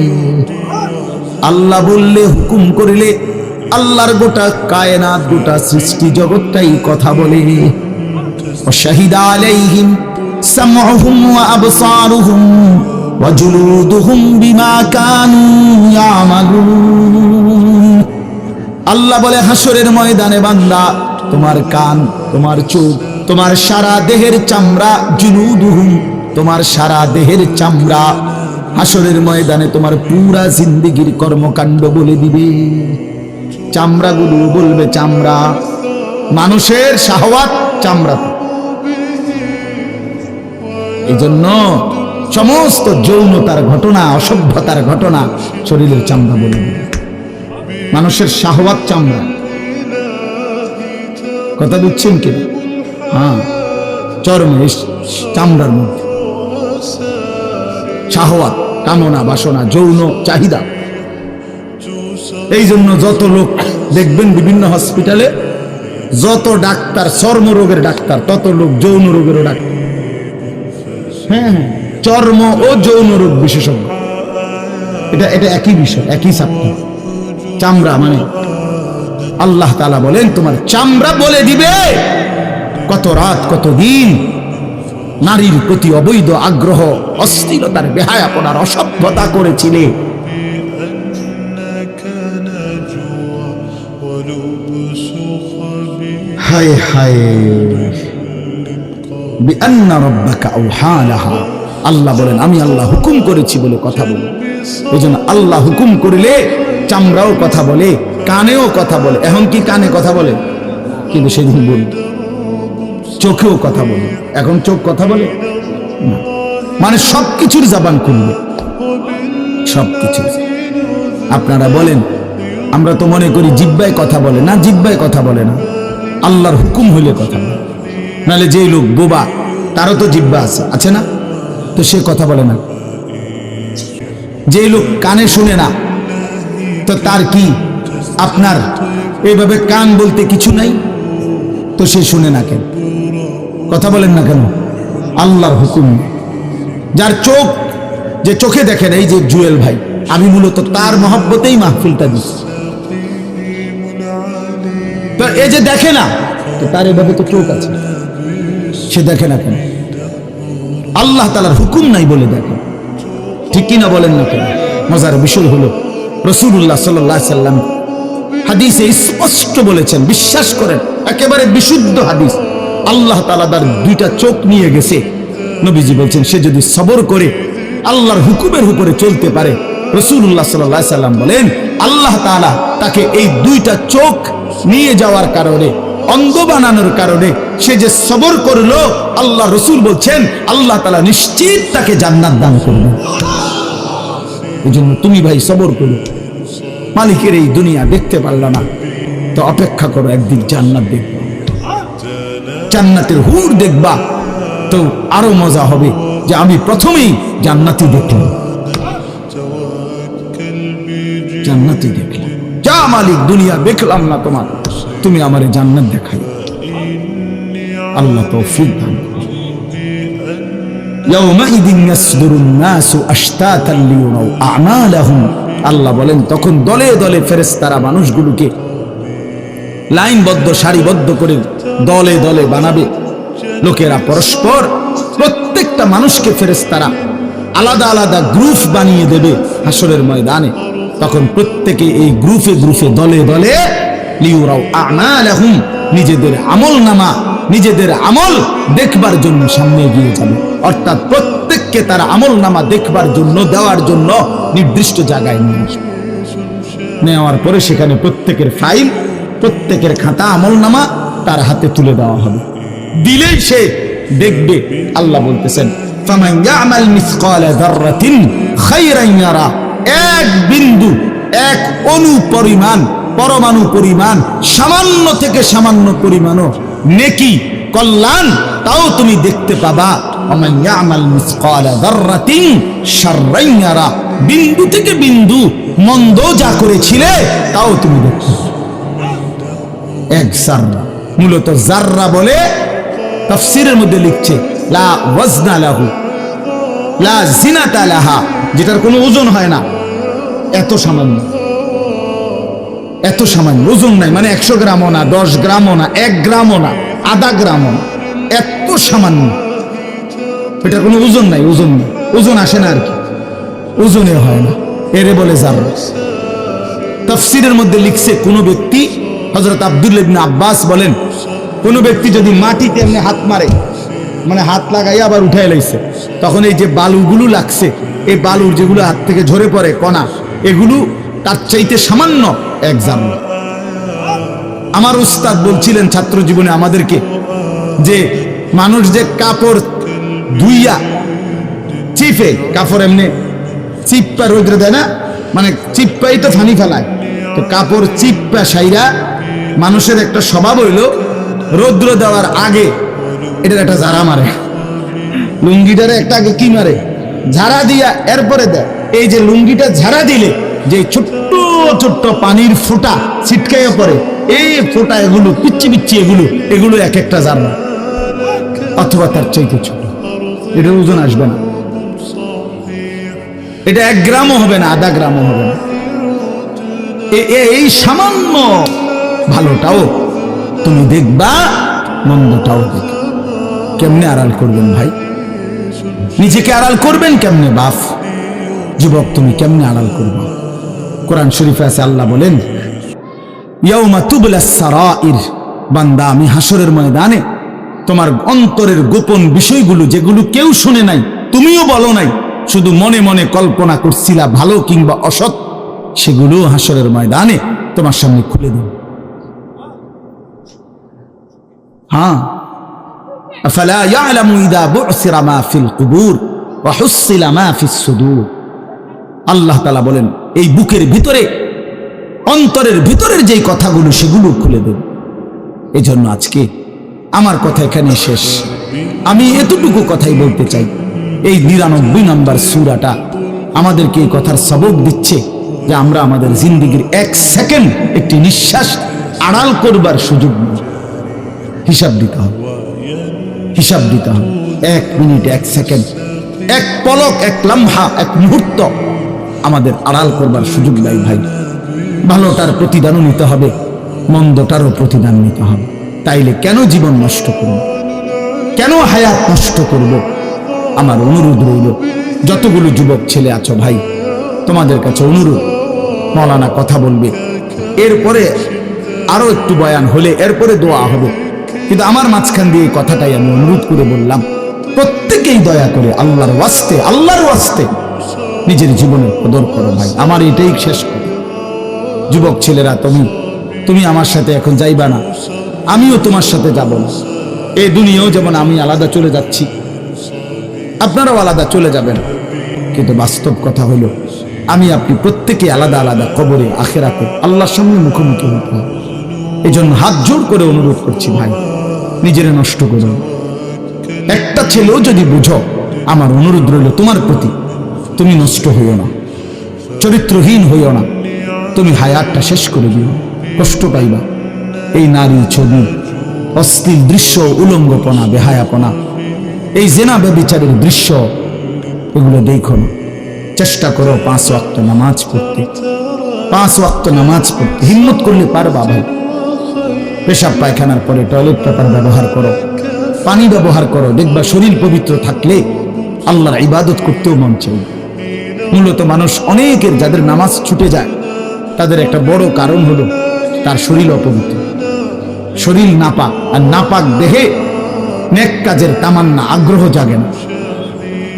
আল্লাহ বললে, হুকুম করলে, আল্লাহর গোটা কায়নাত, গোটা সৃষ্টি জগৎটাই কথা বলে। ওয়াশাহিদা আলাইহিম সামউহুম ওয়া আবসারুহুম ওয়া জুলুদুহুম বিমা কানু ইয়ামালুন। আল্লাহ বলে হাসরের ময়দানে বান্দা, তোমার কান, তোমার চোখ, তোমার সারা দেহের চামড়া, জুলুদুহুম, তোমার সারা দেহের চামড়া, হাসরের ময়দানে তোমার পুরা জিন্দেগীর কর্মকাণ্ড বলে দিবে। চামড়াগুলো বলবে, চামড়া, মানুষের শাহওয়াত চামড়াতে। এই জন্য সমস্ত যৌনতার ঘটনা, অসভ্যতার ঘটনা শরীরের চামড়া বলে দিবে। মানুষের শাহওয়াত চামড়া, কথা বুঝছেন কি? হ্যাঁ, চর্মে, চামড়ার মধ্যে শাহওয়াত, কামনা, বাসনা, যৌন চাহিদা। এই জন্য যত লোক দেখবেন বিভিন্ন হসপিটালে, যত ডাক্তার চর্মরোগের ডাক্তার, তত লোক যৌন রোগেরও ডাক্তার। হ্যাঁ, চর্ম ও যৌন রোগ বিশেষজ্ঞ, এটা একই বিষয়, একই ছাত্র। চামড়া মানে আল্লাহ তাআলা বলেন তোমার চামড়া বলে দিবে কত রাত, কত দিন নারীর প্রতি অবৈধ আগ্রহ, অস্থিরতার, বেহায়াপনার, অসভ্যতা করেছিলে। হায় হায়, বিআন্না রাব্বাকা আওহা লাহা, আল্লাহ বলেন আমি আল্লাহ হুকুম করেছি বলে কথা বলো। এই জন্য আল্লাহ হুকুম করিলে চামড়াও কথা বলে, কানেও কথা বলে। এখন কি কানে কথা বলে? কিন্তু সেদিন বল চোখেও কথা বলে। এখন চোখ কথা বলে না। মানে সবকিছুর জবান খুলবে, সবকিছু। আপনারা বলেন, আমরা তো মনে করি জিহ্বায় কথা বলে না, জিহ্বায় কথা বলে না, আল্লাহর হুকুম হইলে কথা বলে। নাহলে যে লোক বোবা তারও তো জিহ্বা আছে না? তো সে কথা বলে না। যে লোক কানে শুনে না, তো তার কি আপনার এইভাবে কান বলতে কিছু নাই? তো সে শুনে না কেন? কথা বলেন না কেন? আল্লাহর হুকুম। যার চোখ, যে চোখে দেখেন, এই যে জুয়েল ভাই, আমি মূলত তার মহব্বতেই মাহফিলটা দিচ্ছি। তো এই যে দেখে না, তো তার এভাবে তো চোখ আছে, সে দেখে না কেন? আল্লাহ তাআলার হুকুম নাই বলে দেখে। ঠিক কিনা বলেন না কেন? মজার বিষয় হলো রাসূলুল্লাহ সাল্লাল্লাহু আলাইহি সাল্লাম হাদিসে স্পষ্ট বলেছেন, বিশ্বাস করেন, একেবারে বিশুদ্ধ হাদিস। আল্লাহ তাআলা তার দুইটা চোখ নিয়ে গেছে। নবীজি বলছেন, সে যদি সবর করে আল্লাহর হুকুমের উপরে চলতে পারে, রাসূলুল্লাহ সাল্লাল্লাহু আলাইহি সাল্লাম বলেন, আল্লাহ তাআলা তাকে এই দুইটা চোখ নিয়ে যাওয়ার কারণে, অন্ধ বানানোর কারণে সে যে সবর করলো, আল্লাহ রাসূল বলছেন আল্লাহ তাআলা নিশ্চিত তাকে জান্নাত দান করবেন। এই জন্য তুমি ভাই সবর করো। মালিকের এই দুনিয়া দেখতে পারলা না, তো অপেক্ষা করো, একদিন জান্নাত দেখবা, জান্নাতের হুর দেখবা, তো আরো মজা হবে যে আমি প্রথমেই জান্নাতি দেখলাম, জান্নাতি দেখলাম। যা মালিক, দুনিয়া দেখলাম না তোমার, তুমি আমারে জান্নাত দেখাই। আল্লাহ তৌফিক দান করুন। ইয়াউমাইদিন ইয়াসদুরুন নাসু আশতাতান লিয়ুরাউ আমালাহুম। আল্লাহ বলেন, তখন দলে দলে ফেরেশতারা মানুষগুলোকে লাইনবদ্ধ, সারিবদ্ধ করে দলে দলে বানাবে। লোকেরা পরস্পর, প্রত্যেকটা মানুষকে ফেরেশতারা আলাদা আলাদা গ্রুপ বানিয়ে দেবে হাসরের ময়দানে। তখন প্রত্যেকে এই গ্রুপে গ্রুপে, দলে দলে লিয়ুরাউ আমালাহুম, নিজেদের আমলনামা, নিজেদের আমল দেখবার জন্য সামনে এগিয়ে যাবে। অর্থাৎ প্রত্যেককে তারা আমলনামা দেখবার জন্য, দেওয়ার জন্য নির্দিষ্ট জায়গায় নিয়ে আসবে। নেওয়ার পরে সেখানে প্রত্যেকের ফাইল, প্রত্যেকের খাতা, আমলনামা তার হাতে তুলে দেওয়া হবে। দিলেই সে দেখবে। আল্লাহ বলতেছেন, ফামান ইয়ামাল মিসকালা যাররাতিন খায়রান ইয়ারা। এক বিন্দু, এক অণু পরিমাণ, পরমাণু পরিমাণ, সামান্য থেকে সামান্য পরিমাণও নেকি, কল্যাণ, তাও তুমি দেখতে পাবা। ওমান ইয়ামাল মিসকালা যাররাতিন শাররান ইয়ারা। বিন্দু থেকে বিন্দু মন্দ যা করেছিলে তাও তুমি দেখতে পাবে। এক জাররা, মূলত জাররা বলে তাফসীরের মধ্যে লিখছে লা ওয়াজনা লাহু লা জিনাতা লাহা, যেটার কোনো ওজন হয় না। এত সামান্য, এত সামান্য, ওজন নাই। মানে 100 গ্রামও না, 10 গ্রামও না, 1 গ্রামও না, আধা গ্রামও না, এত সামান্য। এটার কোনো ওজন নাই, ওজন নেই, ওজন আসে না আর কি, ওজনে হয় না, এরে বলে জাররা। তাফসীরের মধ্যে লিখছে, কোন ব্যক্তি, হযরত আব্দুল্লাহ ইবনে আব্বাস বলেন, কোন ব্যক্তি যদি মাটিতে এমনি হাত মারে, মানে হাত লাগাইয়া আবার উঠাই লাইছে, তখন এই যে বালুগুলো লাগছে, এই বালুর যেগুলো হাত থেকে ঝরে পড়ে কণা, এগুলো তার চাইতে সামান্য এক জাররা। আমার উস্তাদ বলছিলেন ছাত্র জীবনে আমাদেরকে, যে মানুষ যে কাপড় ধুইয়া চিপে, কাপড় এমনি চিপ্পা রোদ্রে দেয় না, মানে চিপ্পাই তো ফানি ফেলায়, তো কাপড় চিপ্পা সাইরা মানুষের একটা স্বভাব হইল রৌদ্র দেওয়ার আগে এটার একটা ঝাড়া মারে, লুঙ্গিটারে একটা আগে কি মারে, ঝাড়া দিয়া এরপরে দেয়। এই যে লুঙ্গিটা ঝাড়া দিলে যে ছোট্ট ছোট্ট পানির ফোঁটা ছিটকাইয়া পড়ে, এই ফোঁটা, এগুলো পিচ্ছি পিচ্ছি, এগুলো এক একটা জাররা, অথবা তার চাইতে ছোট। এটার ওজন আসবে না, এটা 1 গ্রামও হবে না, আধা গ্রামও হবে না। এই সামান্য ভালোটাও তুমি দেখবা, মন্দটাও দেখবে। কেমনে আড়াল করবেন ভাই? নিজেকে আড়াল করবেন কেমনে? বাপ যুবক, তুমি কেমনে আড়াল করবে? কোরআন শরীফে আছে, আল্লাহ বলেন, ইয়াউমা তুবলাস সারাইর। বান্দা, আমি হাসরের ময়দানে তোমার অন্তরের গোপন বিষয়গুলো, যেগুলো কেউ শুনে নাই, তুমিও বলো নাই, শুধু মনে মনে কল্পনা করছিলা ভালো কিংবা অসৎ, সেগুলো হাসরের ময়দানে তোমার সামনে খুলে দেব। হ্যাঁ, আফালা ইয়ালামু ইযা বু'সিরা মা ফিল কুবুর ওয়া হুসিলা মা ফিস সুদূর। আল্লাহ তাআলা বলেন এই বুকের ভিতরে, অন্তরের ভিতরের যেই কথাগুলো সেগুলো খুলে দেব। এজন্য আজকে আমার কথা এখানে শেষ। আমি এতটুকু কথাই বলতে চাই, এই 99 নম্বর সূরাটা আমাদেরকে এই কথার সবক দিচ্ছে যে আমরা আমাদের জিন্দেগীর 1 সেকেন্ড একটি নিঃশ্বাস আড়াল করবার সুযোগ নেই। হিসাব দিতে হবে, হিসাব দিতে হবে। 1 মিনিট, 1 সেকেন্ড, 1 পলক, 1 লম্হা, 1 মুহূর্ত আমাদের আড়াল করবার সুযোগ নাই ভাই। ভালোটার প্রতিদানও নিতে হবে, মন্দটারও প্রতিদান নিতে হবে। তাইলে কেন জীবন নষ্ট করব, কেন হায়াত নষ্ট করব? আমার অনুরোধ রইল, যতগুলো যুবক ছেলে আছো ভাই, তোমাদের কাছে অনুরোধ, মৌলানা কথা বলবে, এরপরে আরো একটু বয়ান হলে এরপরে দোয়া হবে, কিন্তু আমার মাঝখান দিয়ে এই কথাটাই আমি অনুরোধ করে বললাম, প্রত্যেকেই দয়া করে আল্লাহর ওয়াস্তে, আল্লাহর ওয়াস্তে নিজের জীবনের কদর করো ভাই। আমার এটাই শেষ কথা। যুবক ছেলেরা, তুমি আমার সাথে এখন যাইবা না, আমিও তোমার সাথে যাব না। এই দুনিয়াও যেমন আমি আলাদা চলে যাচ্ছি, আপনারাও আলাদা চলে যাবেন, কিন্তু বাস্তব কথা হলো আমি আপনি প্রত্যেকে আলাদা আলাদা কবরে, আখিরাতে আল্লাহর সামনে মুখোমুখি হতে হবে। এই জন্য হাত জোর করে অনুরোধ করছি ভাই, নিজেরা নষ্ট করুন। একটা ছেলেও যদি বুঝো, আমার অনুরোধ রইল তোমার প্রতি, তুমি নষ্ট হইও না, চরিত্রহীন হইও না, তুমি হায়াতটা শেষ করে দিও, কষ্ট পাইবা। এই নারী ছবি, অশ্লীল দৃশ্য, উলঙ্গপনা, বেহায়াপনা, এই জেনা ব্যভিচারের দৃশ্য, এগুলো দেখো না। চেষ্টা করো 5 ওয়াক্ত নামাজ পড়তে, 5 ওয়াক্ত নামাজ পড়তে হিম্মত করলে পারবা ভাই। পেশাব পায়খানার পরে টয়লেট পেপার ব্যবহার করো, পানি ব্যবহার করো, দেখবা শরীর পবিত্র থাকলে আল্লাহর ইবাদত করতেও মন চাই। মূলত মানুষ অনেকের যাদের নামাজ ছুটে যায়, তাদের একটা বড় কারণ হলো তার শরীর অপবিত্র, শরীর নাপাক, আর নাপাক দেহে নেক কাজের তামান্না, আগ্রহ জাগে না।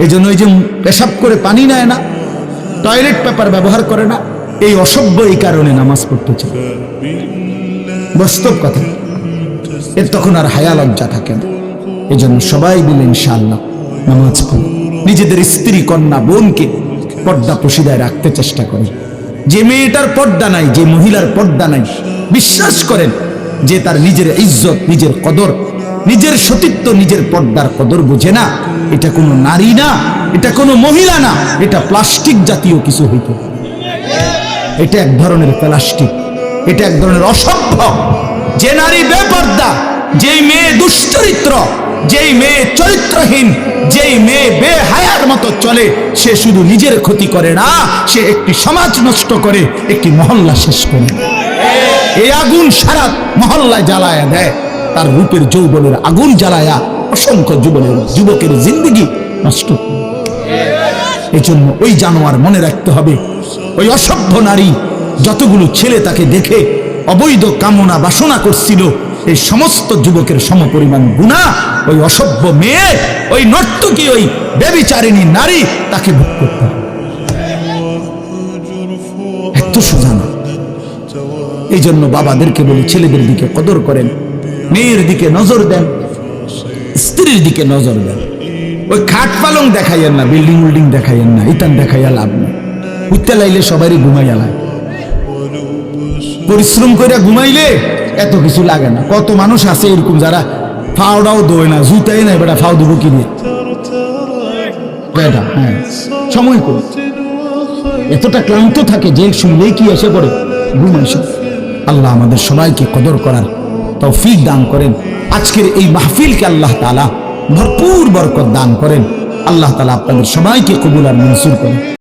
এই জন্য এই যে পেশাব করে পানি নেয় না, টয়লেট পেপার ব্যবহার করে না, এই অসভ্য এই কারণে নামাজ পড়তে চায়। বাস্তব কথা, এর তখন আর হায়া লজ্জা থাকে না। এই জন্য সবাই মিলে ইনশাআল্লাহ নামাজ পড়ে নিজেদের স্ত্রী, কন্যা, বোনকে পর্দা পশিদায় রাখতে চেষ্টা করেন। যে মেয়েটার পর্দা নাই, যে মহিলার পর্দা নাই, বিশ্বাস করেন যে তার নিজের ইজ্জত, নিজের কদর, নিজের সতীত্ব, নিজের পর্দার কদর বুঝে না। এটা কোনো নারী না, এটা কোনো মহিলা না, এটা প্লাস্টিক জাতীয় কিছু হইতো। এটা এক ধরনের প্লাস্টিক, এটা এক ধরনের অসভ্য। যে নারী বেপর্দা, যেই মেয়ে দুশ্চরিত্র, যেই মেয়ে চরিত্রহীন, যেই মেয়ে বেহায়ার মতো চলে, সে শুধু নিজের ক্ষতি করে না, সে একটি সমাজ নষ্ট করে, একটি মহল্লা শেষ করে। এই আগুন সারা মহল্লায় জ্বালায়া দেয়, তার রূপের যৌবনের আগুন জ্বালায়া অসংখ্য যুবকের জিন্দেগি নষ্ট করে। এই জন্য ওই জানোয়ার মনে রাখতে হবে, ওই অসভ্য নারী, যতগুলো ছেলে তাকে দেখে অবৈধ কামনা বাসনা করছিল, এই সমস্ত যুবকের সমপরিমাণ গুনাহ ওই অসভ্য মেয়ে, ওই নর্তকী, ওই ব্যভিচারিণী নারী তাকে ভোগ করতে হবে। এত সোজা না। এই জন্য বাবাদেরকে বলি, ছেলেদের দিকে কদর করেন, মেয়ের দিকে নজর দেন, স্ত্রীর দিকে নজর দেন। ওই খাট পালং দেখাইয়েন না, বিল্ডিং উল্ডিং দেখাইয়েন না, ইতান দেখাইয়া লাভ নেই। উঠতে লাইলে সবারই ঘুমাইয়া লাগে, পরিশ্রম করে ঘুমাইলে এত কিছু লাগে না। কত মানুষ আছে এরকম যারা ফাওটাও দোয় না, জুতাই নাই, বেটা ফাও দেবো কিনে, হ্যাঁ সময় করে এতটা ক্লান্ত থাকে যে শুনলেই কি এসে পড়ে ঘুম এসে। আল্লাহ আমাদের সবাইকে কদর করার তৌফিক দান করেন। আজকের এই মাহফিলকে আল্লাহ তাআলা ভরপুর বরকত দান করেন। আল্লাহ তাআলা আপনাদের সবাইকে কবুল আর মনসুর করেন।